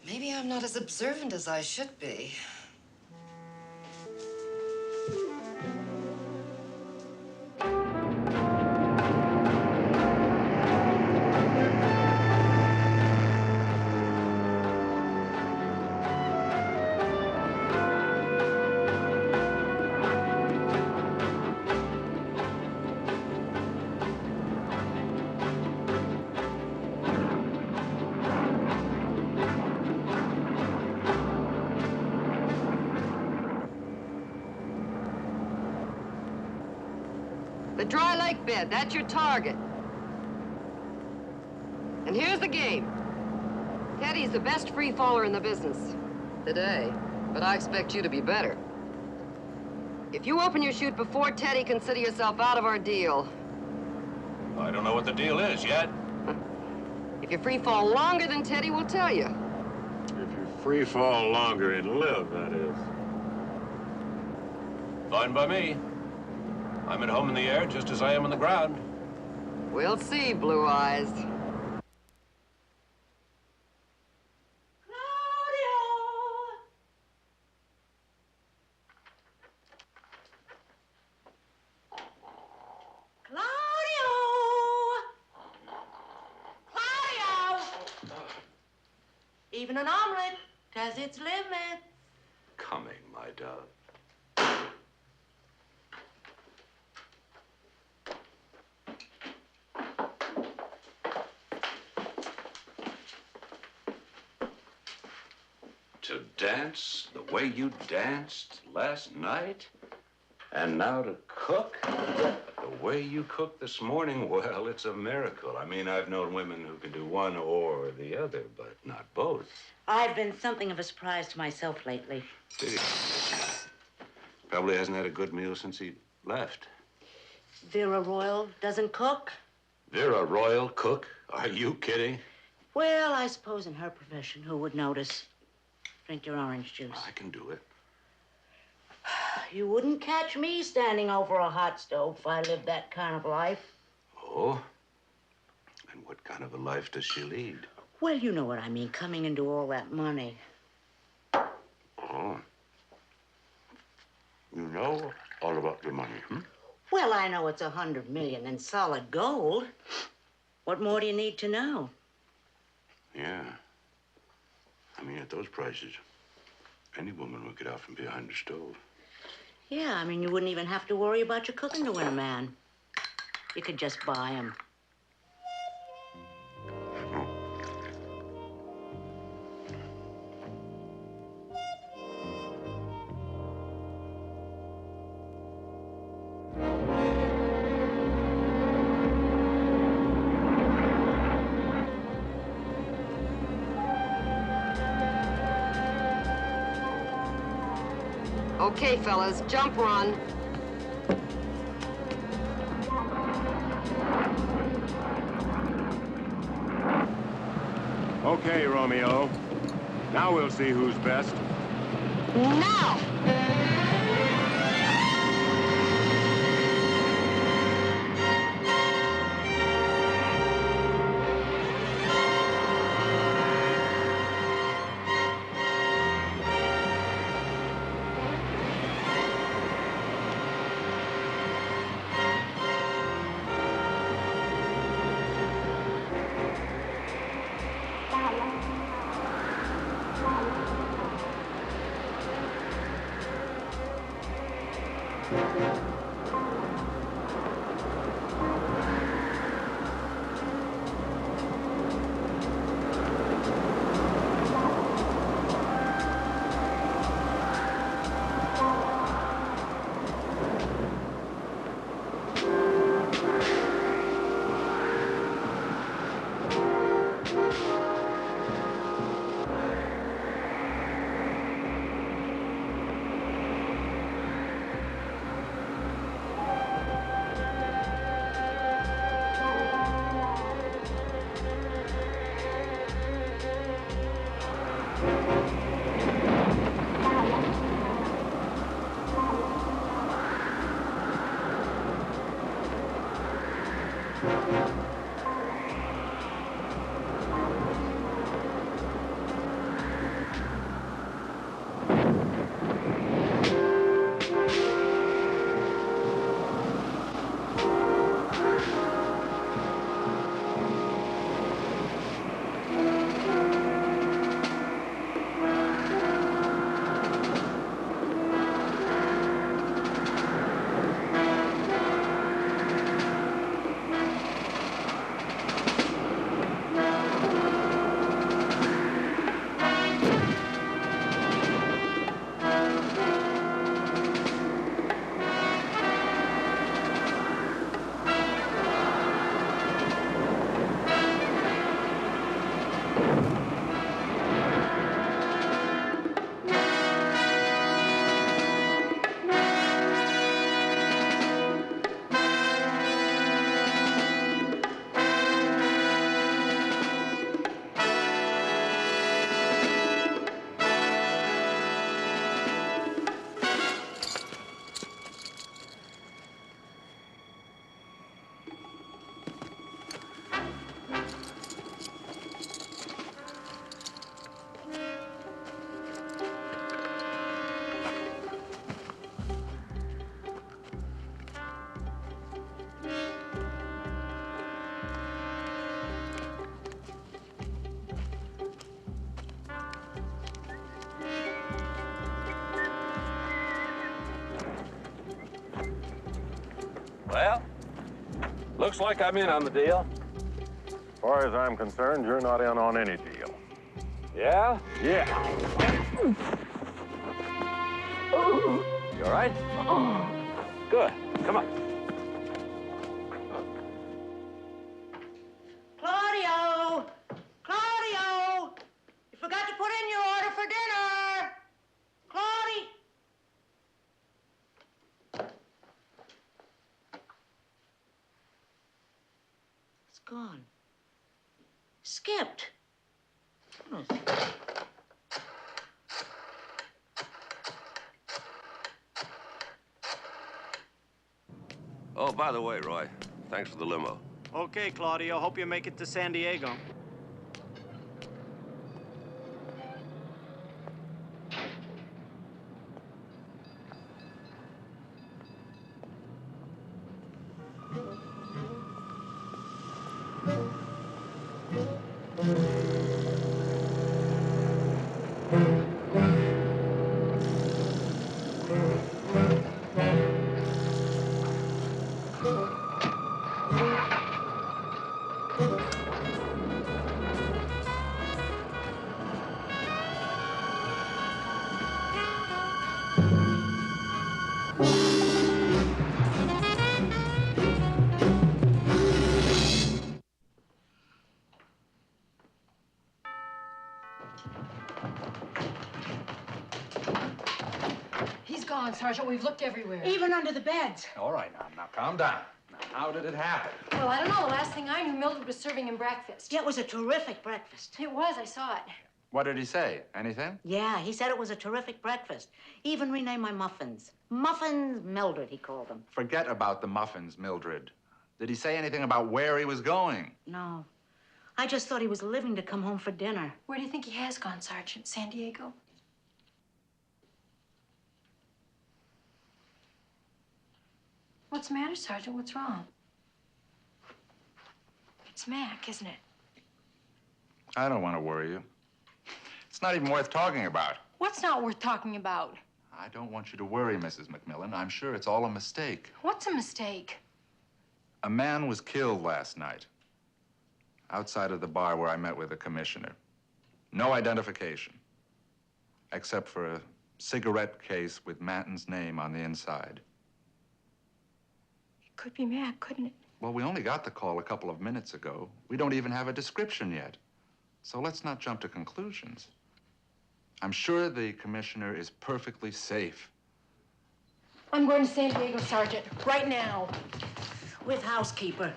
Maybe I'm not as observant as I should be. The dry lake bed, that's your target. And here's the game. Teddy's the best free faller in the business today, but I expect you to be better. If you open your chute before Teddy, consider yourself out of our deal. I don't know what the deal is yet. If you free fall longer than Teddy, we'll tell you. If you free fall longer and live, that is. Fine by me. I'm at home in the air just as I am on the ground. We'll see, Blue Eyes. Even an omelet has its limits. Coming, my dove. To dance the way you danced last night, and now to cook the way you cooked this morning, well, it's a miracle. I mean, I've known women who can do one or the other, but not both. I've been something of a surprise to myself lately. See? Probably hasn't had a good meal since he left. Vera Royal doesn't cook? Vera Royal cook? Are you kidding? Well, I suppose in her profession, who would notice? Drink your orange juice. I can do it. You wouldn't catch me standing over a hot stove if I lived that kind of life. Oh? And what kind of a life does she lead? Well, you know what I mean, coming into all that money. Oh. You know all about the money, hmm? Well, I know it's 100 million in solid gold. What more do you need to know? Yeah. I mean, at those prices, any woman would get out from behind the stove. Yeah, I mean, you wouldn't even have to worry about your cooking to win a man. You could just buy him. Okay, fellas, jump run. Okay, Romeo. Now we'll see who's best. Now! Well, looks like I'm in on the deal. As far as I'm concerned, you're not in on any deal. Yeah? Yeah. You all right? Good. Come on. Claudio! Claudio! You forgot to put in your order for dinner! Claudio! It's gone. Skipped. Oh. Oh, by the way, Roy, thanks for the limo. Okay, Claudio. Hope you make it to San Diego. He's gone, Sergeant. We've looked everywhere. Even under the beds. All right, now calm down. Now, how did it happen? Well, I don't know. The last thing I knew, Mildred was serving him breakfast. Yeah, it was a terrific breakfast. It was. I saw it. What did he say? Anything? Yeah, he said it was a terrific breakfast. He even renamed my muffins. Muffins Mildred, he called them. Forget about the muffins, Mildred. Did he say anything about where he was going? No. I just thought he was living to come home for dinner. Where do you think he has gone, Sergeant? San Diego? What's the matter, Sergeant? What's wrong? It's Mac, isn't it? I don't want to worry you. It's not even worth talking about. What's not worth talking about? I don't want you to worry, Mrs. McMillan. I'm sure it's all a mistake. What's a mistake? A man was killed last night outside of the bar where I met with the commissioner. No identification, except for a cigarette case with Manton's name on the inside. It could be Mac, couldn't it? Well, we only got the call a couple of minutes ago. We don't even have a description yet. So let's not jump to conclusions. I'm sure the commissioner is perfectly safe. I'm going to San Diego, Sergeant, right now. With housekeeper.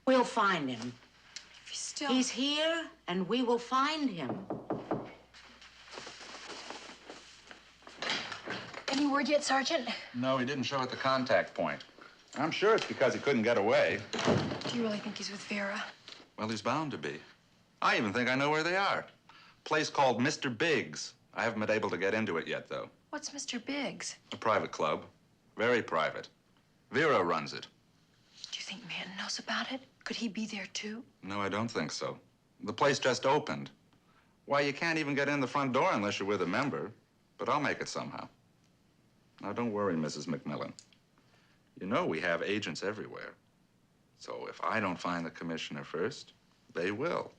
We'll find him. If he's still... He's here, and we will find him. Any word yet, Sergeant? No, he didn't show at the contact point. I'm sure it's because he couldn't get away. Do you really think he's with Vera? Well, he's bound to be. I even think I know where they are. Place called Mr. Biggs. I haven't been able to get into it yet, though. What's Mr. Biggs? A private club. Very private. Vera runs it. Do you think Manton knows about it? Could he be there, too? No, I don't think so. The place just opened. Why, you can't even get in the front door unless you're with a member. But I'll make it somehow. Now, don't worry, Mrs. McMillan. You know we have agents everywhere. So if I don't find the commissioner first, they will.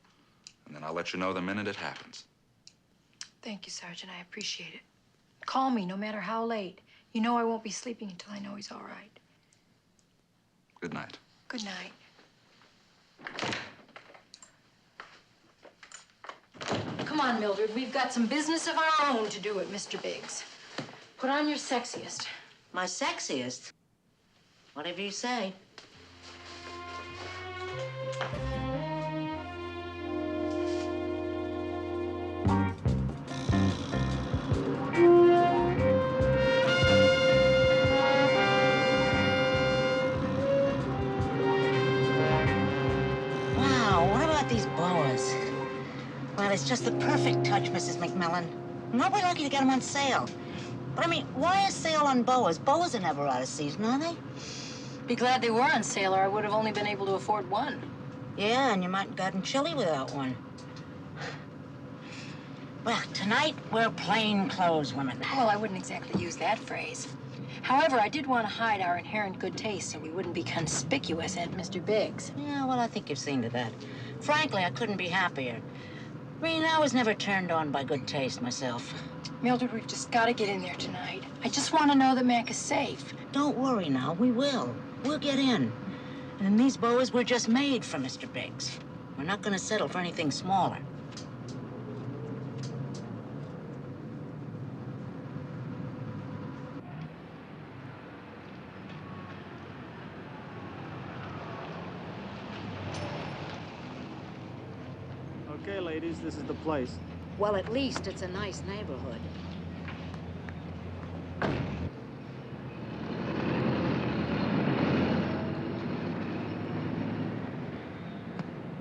And then I'll let you know the minute it happens. Thank you, Sergeant. I appreciate it. Call me, no matter how late. You know I won't be sleeping until I know he's all right. Good night. Good night. Come on, Mildred. We've got some business of our own to do at Mr. Biggs. Put on your sexiest. My sexiest? Whatever you say. Well, it's just the perfect touch, Mrs. McMillan. We'll be lucky to get them on sale. But, I mean, why a sale on boas? Boas are never out of season, are they? Be glad they were on sale, or I would have only been able to afford one. Yeah, and you might have gotten chilly without one. Well, tonight, we're plain clothes women. Well, I wouldn't exactly use that phrase. However, I did want to hide our inherent good taste so we wouldn't be conspicuous at Mr. Biggs. Yeah, well, I think you've seen to that. Frankly, I couldn't be happier. I mean, I was never turned on by good taste myself. Mildred, we've just got to get in there tonight. I just want to know that Mac is safe. Don't worry now, we will. We'll get in. And these boas were just made for Mr. Biggs. We're not going to settle for anything smaller. Okay, ladies, this is the place. Well, at least it's a nice neighborhood.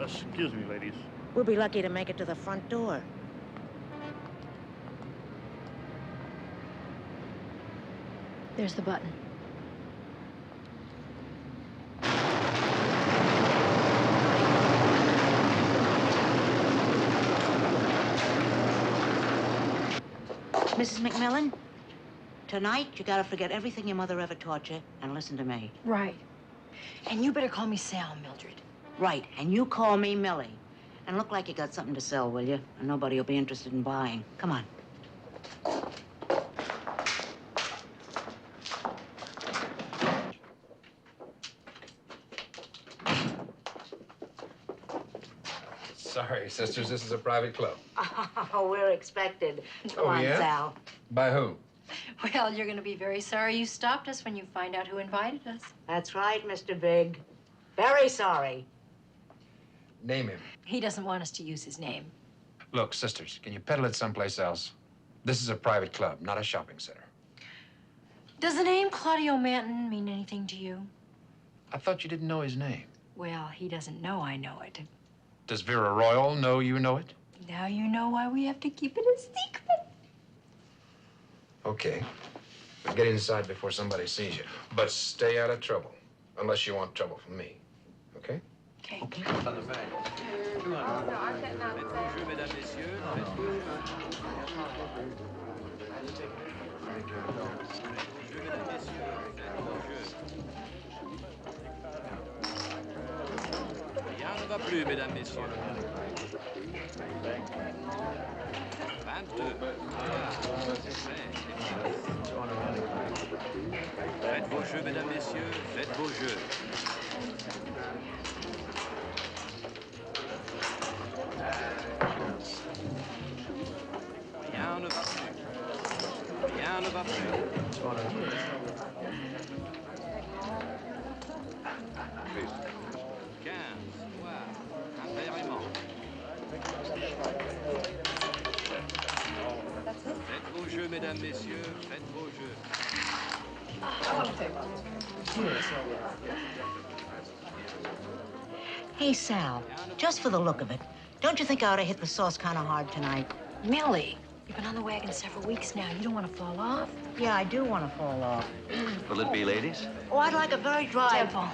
Excuse me, ladies. We'll be lucky to make it to the front door. There's the button. Mrs. McMillan, tonight you gotta forget everything your mother ever taught you and listen to me. Right. And you better call me Sal, Mildred. Right, and you call me Millie. And look like you got something to sell, will you? And nobody will be interested in buying. Come on. Sorry, sisters, this is a private club. Oh, we're expected. Come on, yeah? Sal. By who? Well, you're going to be very sorry you stopped us when you find out who invited us. That's right, Mr. Big. Very sorry. Name him. He doesn't want us to use his name. Look, sisters, can you peddle it someplace else? This is a private club, not a shopping center. Does the name Claudio Manton mean anything to you? I thought you didn't know his name. Well, he doesn't know I know it. Does Vera Royal know you know it? Now you know why we have to keep it a secret. Okay. But get inside before somebody sees you. But stay out of trouble, unless you want trouble from me. Okay? Okay. Okay. Rien ne va plus, mesdames, messieurs. 22. Faites vos jeux, mesdames, messieurs. Faites vos jeux. Rien ne va plus. Rien ne va plus. 15. Voilà. Impérieusement. Faites vos jeux, mesdames, messieurs. Faites vos jeux. Hey, Sal, just for the look of it, don't you think I ought to hit the sauce kind of hard tonight? Millie, you've been on the wagon several weeks now. You don't want to fall off? Yeah, I do want to fall off. Will it be ladies? Oh, I'd like a very dry... Temple.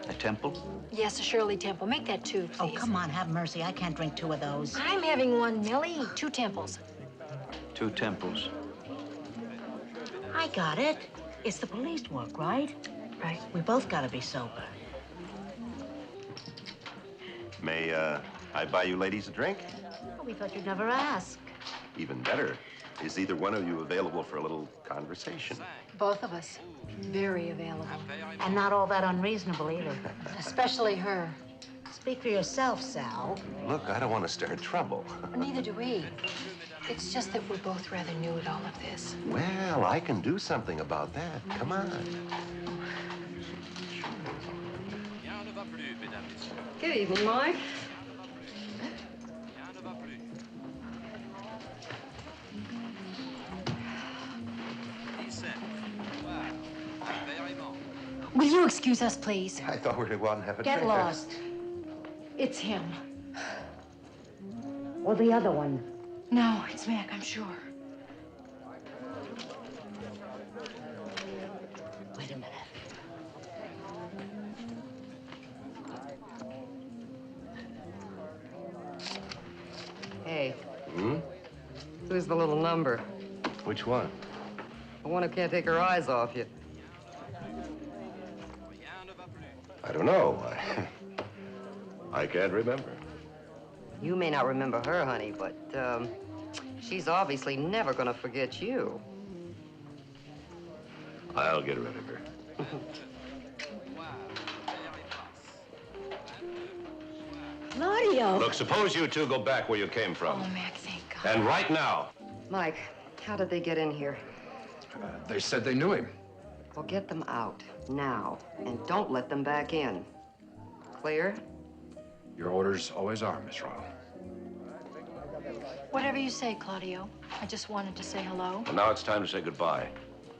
A temple? Yes, a Shirley Temple. Make that 2, please. Oh, come on, have mercy. I can't drink 2 of those. I'm having 1, Millie. 2 Temples. 2 temples. I got it. It's the police work, right? Right. We both gotta be sober. May I buy you ladies a drink? Oh, we thought you'd never ask. Even better. Is either one of you available for a little conversation? Both of us. Very available. And not all that unreasonable either. Especially her. Speak for yourself, Sal. Look, I don't want to stir trouble. Neither do we. It's just that we're both rather new at all of this. Well, I can do something about that. Come on. Good evening, Mike. Will you excuse us, please? I thought we were going to have a Get drink. lost. It's him. Or the other one? No, it's Mac, I'm sure. Wait a minute. Hey, Hmm? who's the little number? Which one? The one who can't take her eyes off you. I don't know. I can't remember. You may not remember her, honey, but she's obviously never gonna forget you. I'll get rid of her. Claudio! Look, suppose you two go back where you came from. Oh, Mac, thank God. And right now. Mike, how did they get in here? They said they knew him. Well, get them out now, and don't let them back in. Clear? Your orders always are, Miss Royal. Whatever you say, Claudio. I just wanted to say hello. Well, now it's time to say goodbye.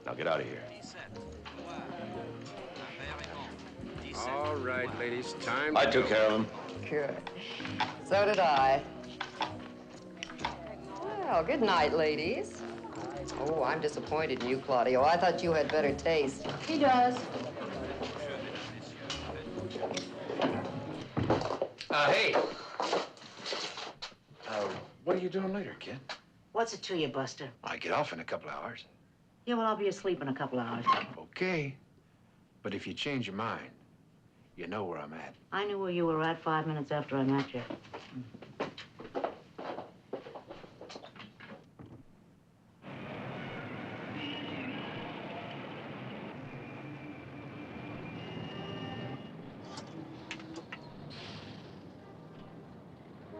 Now get out of here. All right, ladies, time. I took care of him. Good. So did I. Well, good night, ladies. Oh, I'm disappointed in you, Claudio. I thought you had better taste. He does. Hey. What are you doing later, kid? What's it to you, Buster? I get off in a couple hours. Yeah, well, I'll be asleep in a couple hours. Okay. But if you change your mind, you know where I'm at. I knew where you were at 5 minutes after I met you.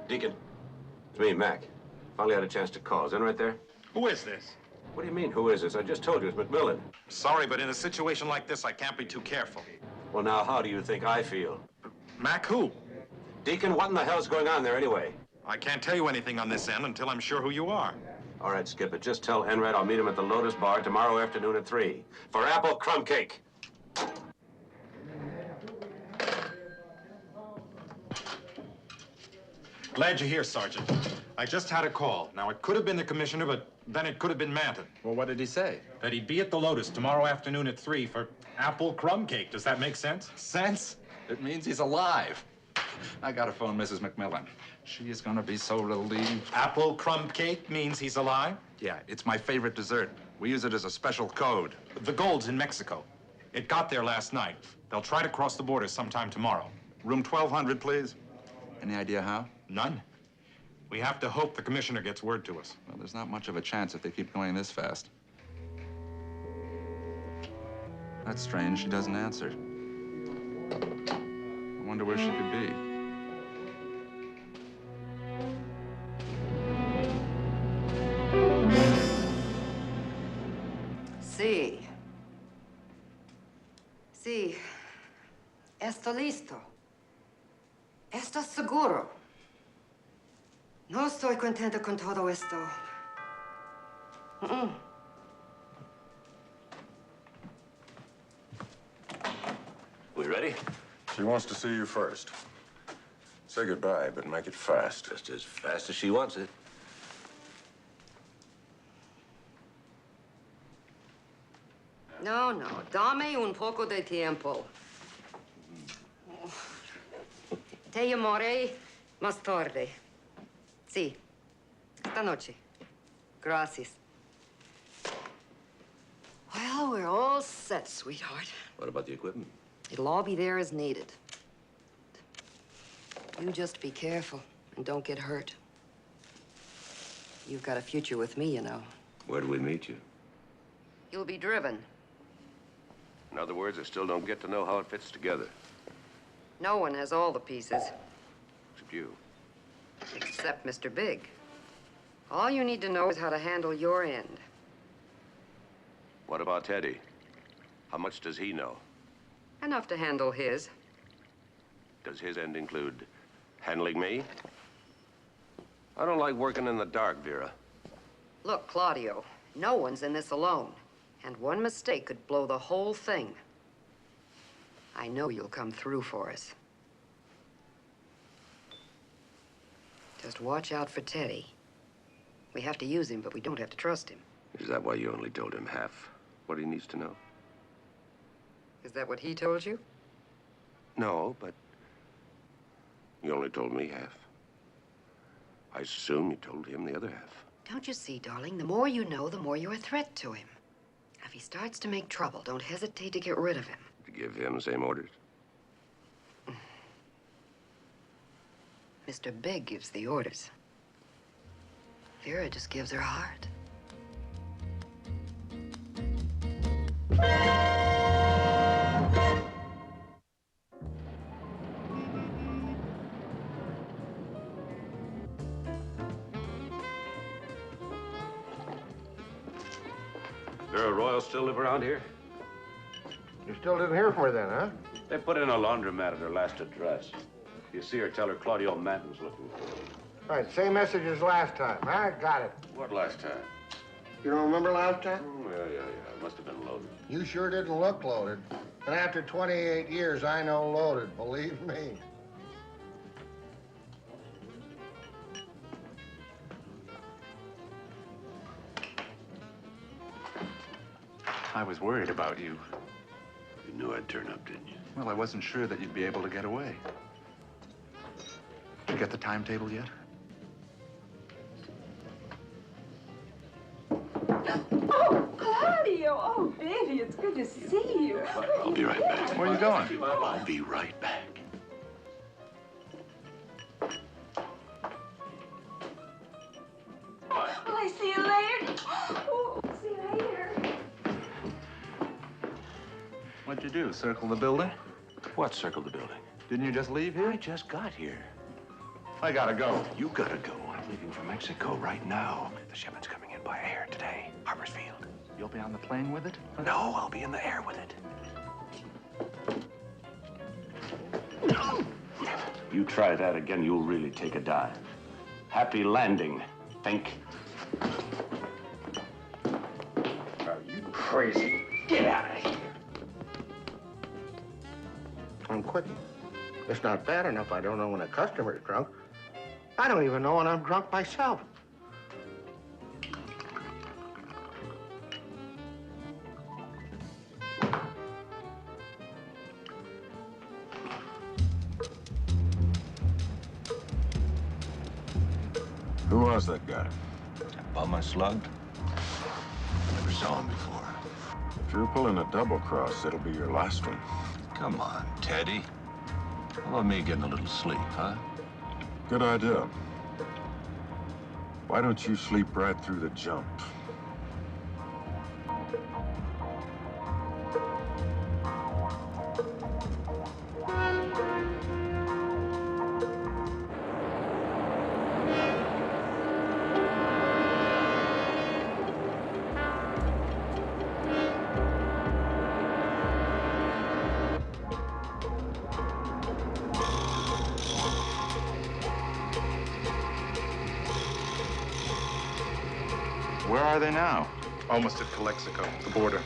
Deacon, it's me, Mac. Finally had a chance to call. Is in right there? Who is this? What do you mean, who is this? I just told you it's McMillan. Sorry, but in a situation like this, I can't be too careful. Well, now, how do you think I feel? Mac, who? Deacon, what in the hell's going on there anyway? I can't tell you anything on this end until I'm sure who you are. All right, Skip it. Just tell Enred I'll meet him at the Lotus Bar tomorrow afternoon at 3 for apple crumb cake. Glad you're here, Sergeant. I just had a call. Now, it could have been the commissioner, but then it could have been Manton. Well, what did he say? That he'd be at the Lotus tomorrow afternoon at 3 for apple crumb cake. Does that make sense? Sense? It means he's alive. I gotta phone Mrs. McMillan. She is gonna be so relieved. Apple crumb cake means he's alive? Yeah, it's my favorite dessert. We use it as a special code. The gold's in Mexico. It got there last night. They'll try to cross the border sometime tomorrow. Room 1200, please. Any idea how? None. We have to hope the commissioner gets word to us. Well, there's not much of a chance if they keep going this fast. That's strange. She doesn't answer. I wonder where she could be. Sí. Sí. Estoy listo. ¿Estás seguro? No estoy contenta con todo esto. We ready? She wants to see you first. Say goodbye, but make it fast. Just as fast as she wants it. No, no. Dame un poco de tiempo. Te llamaré más tarde. Sí. Esta noche. Gracias. Well, we're all set, sweetheart. What about the equipment? It'll all be there as needed. You just be careful and don't get hurt. You've got a future with me, you know. Where do we meet you? You'll be driven. In other words, I still don't get to know how it fits together. No one has all the pieces, Except you. except Mr. Big. All you need to know is how to handle your end. What about Teddy? How much does he know? Enough to handle his. Does his end include handling me? I don't like working in the dark, Vera. Look, Claudio, no one's in this alone. And one mistake could blow the whole thing. I know you'll come through for us. Just watch out for Teddy. We have to use him, but we don't have to trust him. Is that why you only told him half what he needs to know? Is that what he told you? No, but you only told me half. I assume you told him the other half. Don't you see, darling? The more you know, the more you're a threat to him. If he starts to make trouble, don't hesitate to get rid of him. To give him the same orders? Mr. Big gives the orders. Vera just gives her heart. Vera Royal still live around here? You still didn't hear from her then, huh? They put in a laundromat at her last address. If you see her, tell her Claudio Manton's looking for her. Right, same message as last time. I got it. What last time? You don't remember last time? Oh, yeah. It must have been loaded. You sure didn't look loaded. And after 28 years, I know loaded, believe me. I was worried about you. You knew I'd turn up, didn't you? Well, I wasn't sure that you'd be able to get away. Did you get the timetable yet? Oh, Claudio! Oh, baby, it's good to see you. I'll be right back. Where are you going? I'll be right back. Will I see you later? Oh, see you later. What'd you do, circle the building? What circled the building? Didn't you just leave here? I just got here. I gotta go. You gotta go. I'm leaving for Mexico right now. The shipment's coming in by air today. Harpersfield. You'll be on the plane with it? No, I'll be in the air with it. You try that again, you'll really take a dive. Happy landing, think. Are you crazy? Get out of here. I'm quitting. It's not bad enough I don't know when a customer's drunk. I don't even know when I'm drunk myself. Who was that guy? That bum I slugged? Never saw him before. If you're pulling a double cross, it'll be your last one. Come on, Teddy. How about me getting a little sleep, huh? Good idea. Why don't you sleep right through the jump? Where are they now? Almost at Calexico, the border.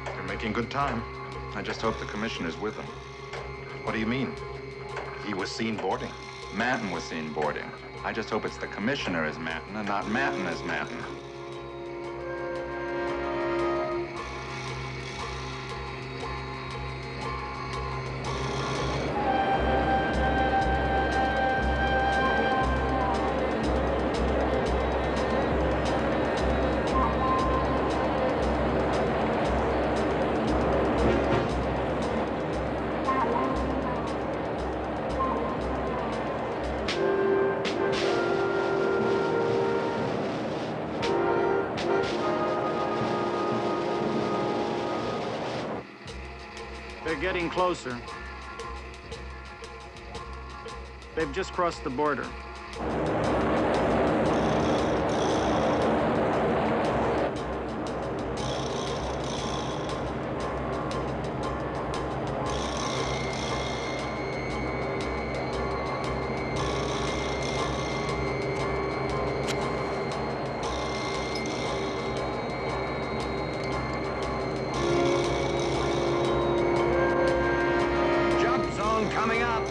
They're making good time. I just hope the commissioner's with them. What do you mean? He was seen boarding. Manton was seen boarding. I just hope it's the commissioner as Manton and not Manton as Manton. They're getting closer. They've just crossed the border. Coming up.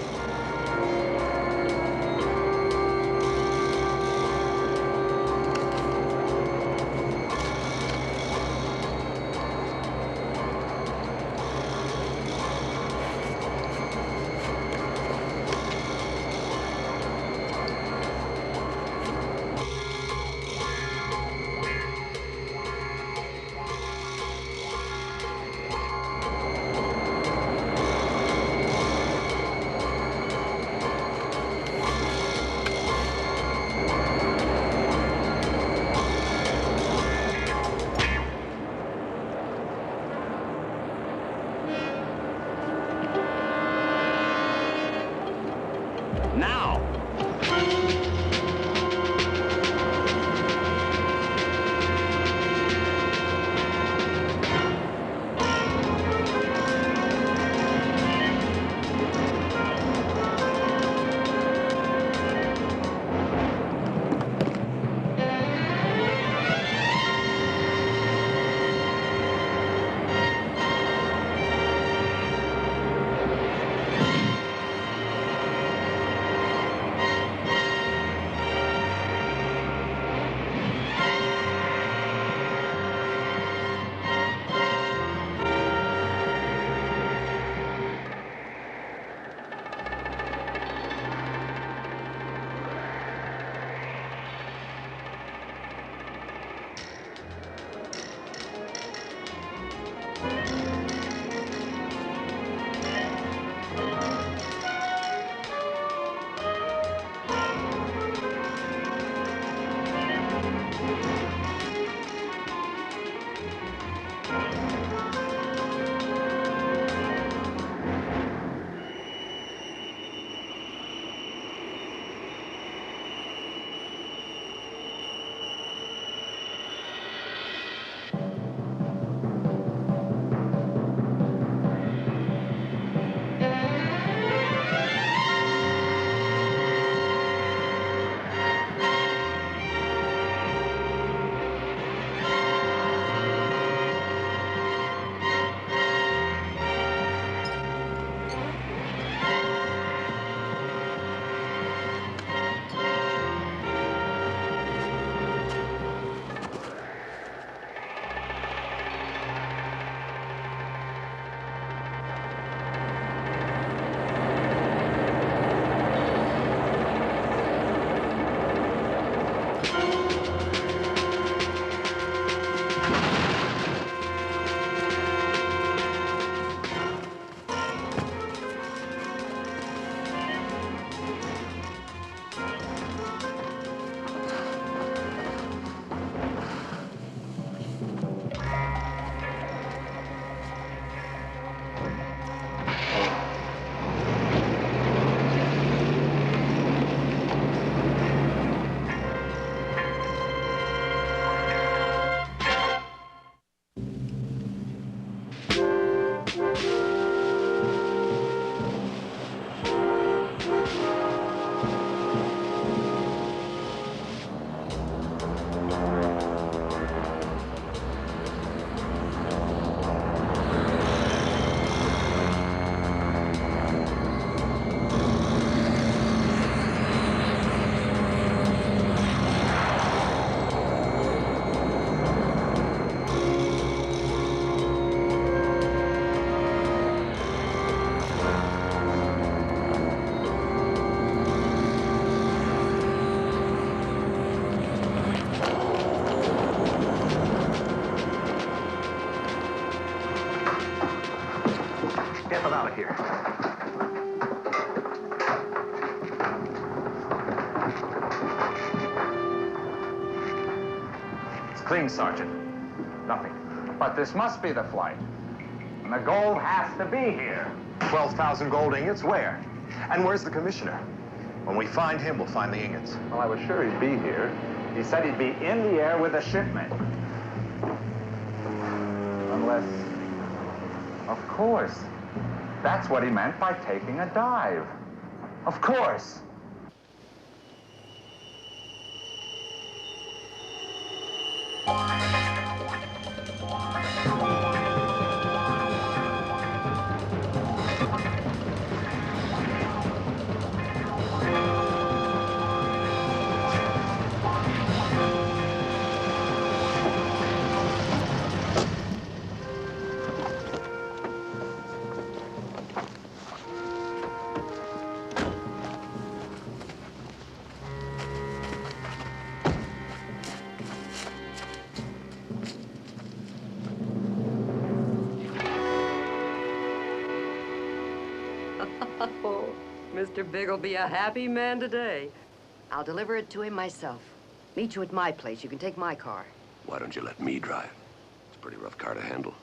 Get them out of here. It's clean, Sergeant. Nothing. But this must be the flight. And the gold has to be here. 12,000 gold ingots, where? And where's the commissioner? When we find him, we'll find the ingots. Well, I was sure he'd be here. He said he'd be in the air with the shipment. Unless... Of course. That's what he meant by taking a dive. Of course. Oh, Mr. Big will be a happy man today. I'll deliver it to him myself. Meet you at my place. You can take my car. Why don't you let me drive? It's a pretty rough car to handle.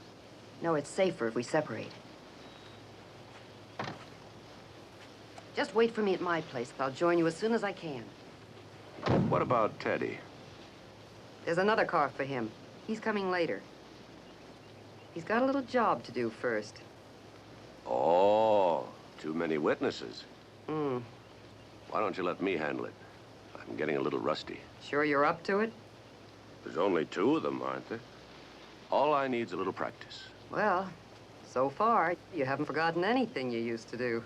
No, it's safer if we separate. Just wait for me at my place. I'll join you as soon as I can. What about Teddy? There's another car for him. He's coming later. He's got a little job to do first. Oh, too many witnesses. Hmm. Why don't you let me handle it? I'm getting a little rusty. Sure you're up to it? There's only 2 of them, aren't there? All I need's a little practice. Well, so far, you haven't forgotten anything you used to do.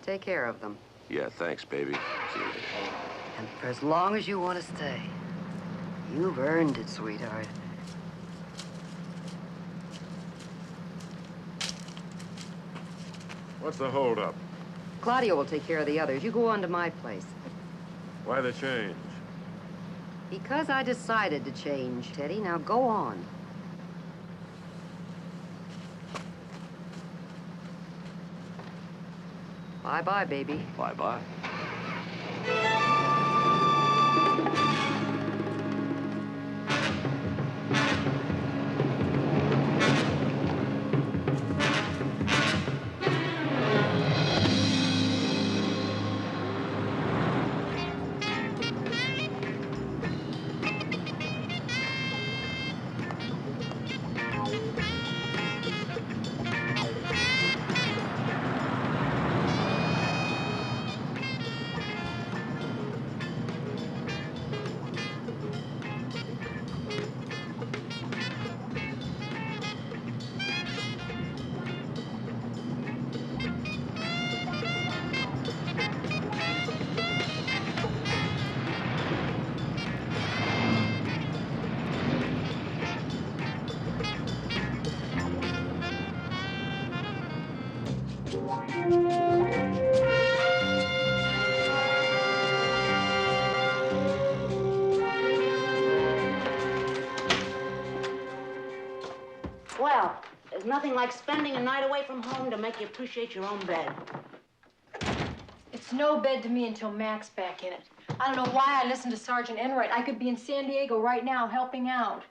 Take care of them. Yeah, thanks, baby. See you later. And for as long as you want to stay. You've earned it, sweetheart. What's the holdup? Claudio will take care of the others. You go on to my place. Why the change? Because I decided to change, Teddy. Now go on. Bye-bye, baby. Bye-bye. Well, there's nothing like spending a night away from home to make you appreciate your own bed. It's no bed to me until Mac's back in it. I don't know why I listened to Sergeant Enright. I could be in San Diego right now helping out.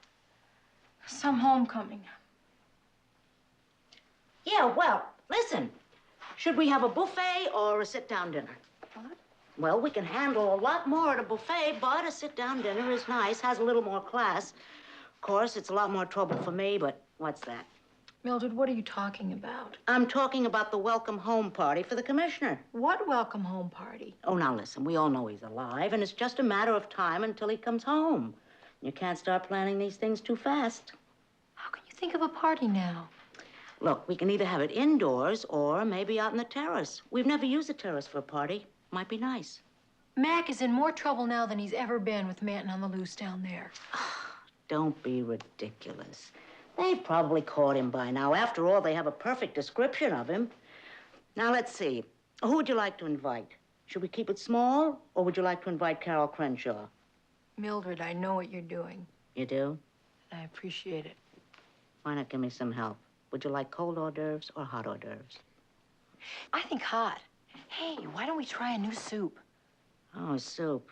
Some homecoming. Yeah, well, listen. Should we have a buffet or a sit-down dinner? What? Well, we can handle a lot more at a buffet, but a sit-down dinner is nice, has a little more class. Of course, it's a lot more trouble for me, but what's that? Mildred, what are you talking about? I'm talking about the welcome home party for the commissioner. What welcome home party? Oh, now listen, we all know he's alive, and it's just a matter of time until he comes home. You can't start planning these things too fast. How can you think of a party now? Look, we can either have it indoors or maybe out on the terrace. We've never used the terrace for a party. Might be nice. Mac is in more trouble now than he's ever been with Manton on the loose down there. Don't be ridiculous. They've probably caught him by now. After all, they have a perfect description of him. Now, let's see. Who would you like to invite? Should we keep it small, or would you like to invite Carol Crenshaw? Mildred, I know what you're doing. You do? I appreciate it. Why not give me some help? Would you like cold hors d'oeuvres or hot hors d'oeuvres? I think hot. Hey, why don't we try a new soup? Oh, soup.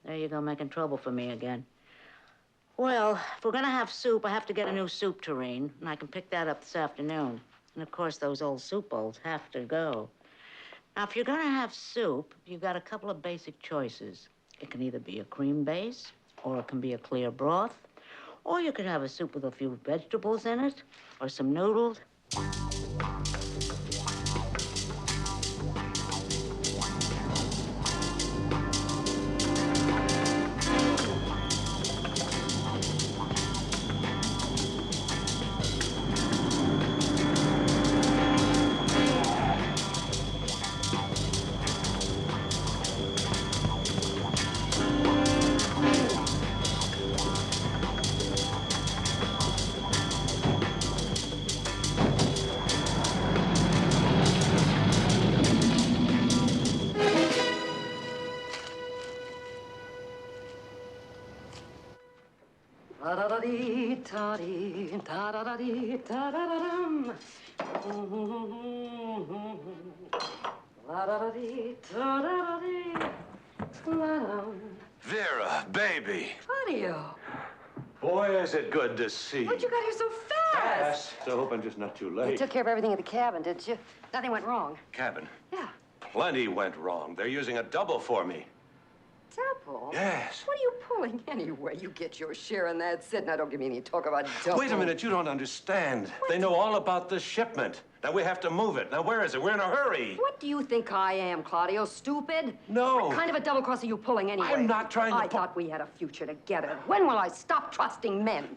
There you go, making trouble for me again. Well, if we're gonna have soup, I have to get a new soup tureen, and I can pick that up this afternoon. And of course, those old soup bowls have to go. Now, if you're gonna have soup, you've got a couple of basic choices. It can either be a cream base, or it can be a clear broth, or you could have a soup with a few vegetables in it, or some noodles. Vera, baby. Claudio. Boy, is it good to see you. How'd you get here so fast? I hope I'm just not too You late. took care of everything at the cabin, didn't you? Nothing went wrong. Cabin. Yeah. Plenty went wrong. They're using a double for me. Double? Yes. What are you pulling anyway? You get your share and that's it. Now, don't give me any talk about double. Wait a minute, you don't understand. They know all about the shipment. Now we have to move it. Now where is it? We're in a hurry. What do you think I am, Claudio? Stupid? No. What kind of a double cross are you pulling anyway? I'm not trying to I thought we had a future together. When will I stop trusting men?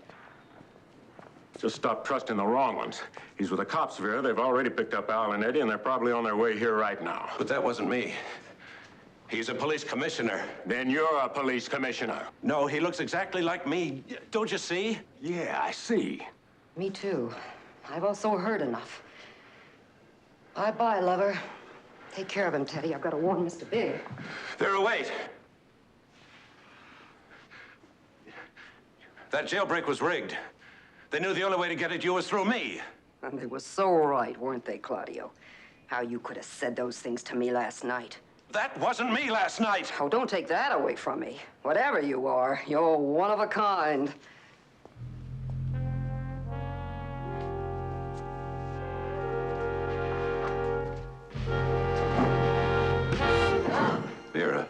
Just stop trusting the wrong ones. He's with the cops, Vera. They've already picked up Al and Eddie, and they're probably on their way here right now. But that wasn't me. He's a police commissioner. Then you're a police commissioner. No, he looks exactly like me. Don't you see? Yeah, I see. Me too. I've also heard enough. Bye-bye, lover. Take care of him, Teddy. I've got to warn Mr. Big. Vera, wait. That jailbreak was rigged. They knew the only way to get at you was through me. And they were so right, weren't they, Claudio? How you could have said those things to me last night. That wasn't me last night. Oh, don't take that away from me. Whatever you are, you're one of a kind. Vera.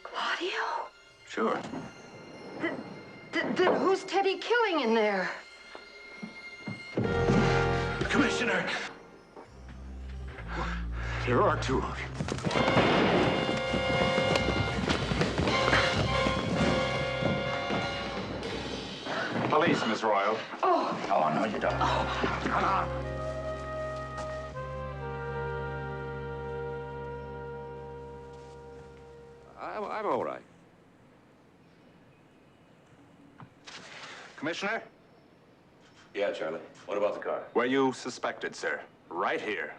Claudio? Sure. Then who's Teddy killing in there? Commissioner! There are two of you. Police, Miss Royal. Oh. Oh, no, you don't. Oh. Come on. I'm all right. Commissioner? Yeah, Charlie. What about the car? Where you suspected, sir. Right here.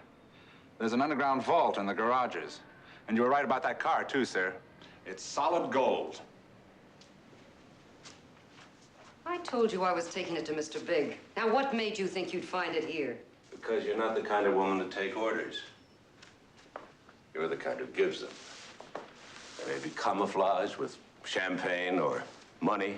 There's an underground vault in the garages. And you were right about that car, too, sir. It's solid gold. I told you I was taking it to Mr. Big. Now, what made you think you'd find it here? Because you're not the kind of woman to take orders. You're the kind who gives them. They may be camouflaged with champagne or money,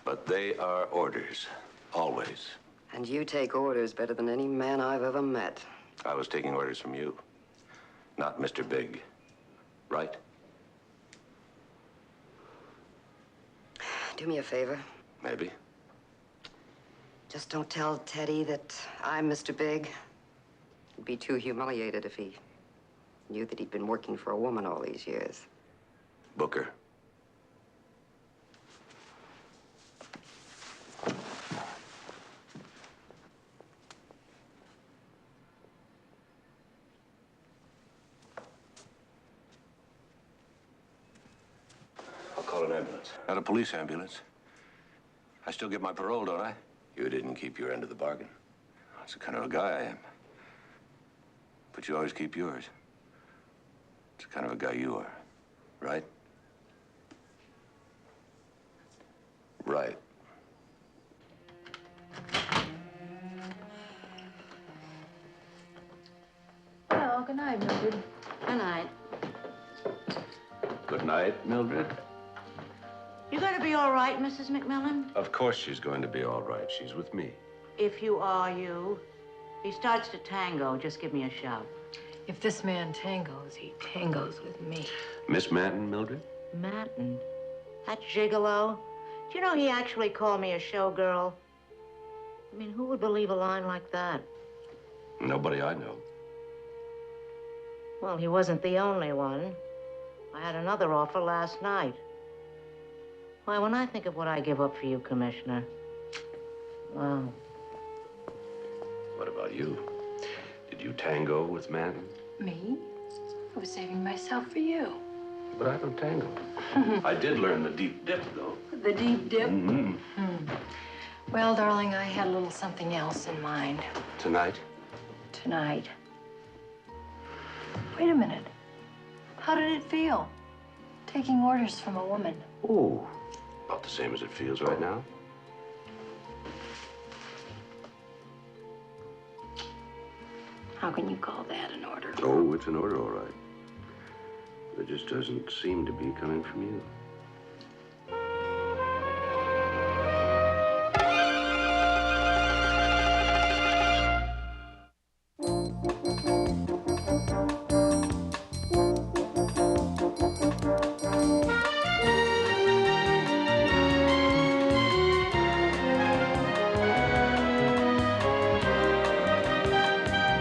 but they are orders, always. And you take orders better than any man I've ever met. I was taking orders from you, not Mr. Big, right? Do me a favor. Maybe. Just don't tell Teddy that I'm Mr. Big. He'd be too humiliated if he knew that he'd been working for a woman all these years. Booker. I'll call an ambulance. Not a police ambulance. I still get my parole, don't I? You didn't keep your end of the bargain. That's the kind of a guy I am. But you always keep yours. It's the kind of a guy you are, right? Right. Well, good night, Mildred. Good night. Good night, Mildred. You gonna be all right, Mrs. McMillan? Of course she's going to be all right. She's with me. If you are you. If he starts to tango, just give me a shout. If this man tangos, he tangos with me. Miss Manton, Mildred? Manton? That gigolo? Do you know he actually called me a showgirl? I mean, who would believe a line like that? Nobody I know. Well, he wasn't the only one. I had another offer last night. Why, when I think of what I give up for you, Commissioner, wow. What about you? Did you tango with Manton? Me? I was saving myself for you. But I don't tango. I did learn the deep dip, though. The deep dip? Mm-hmm. Well, darling, I had a little something else in mind. Tonight? Tonight. Wait a minute. How did it feel? Taking orders from a woman. Oh, about the same as it feels right now. How can you call that an order? Oh, it's an order, all right. It just doesn't seem to be coming from you.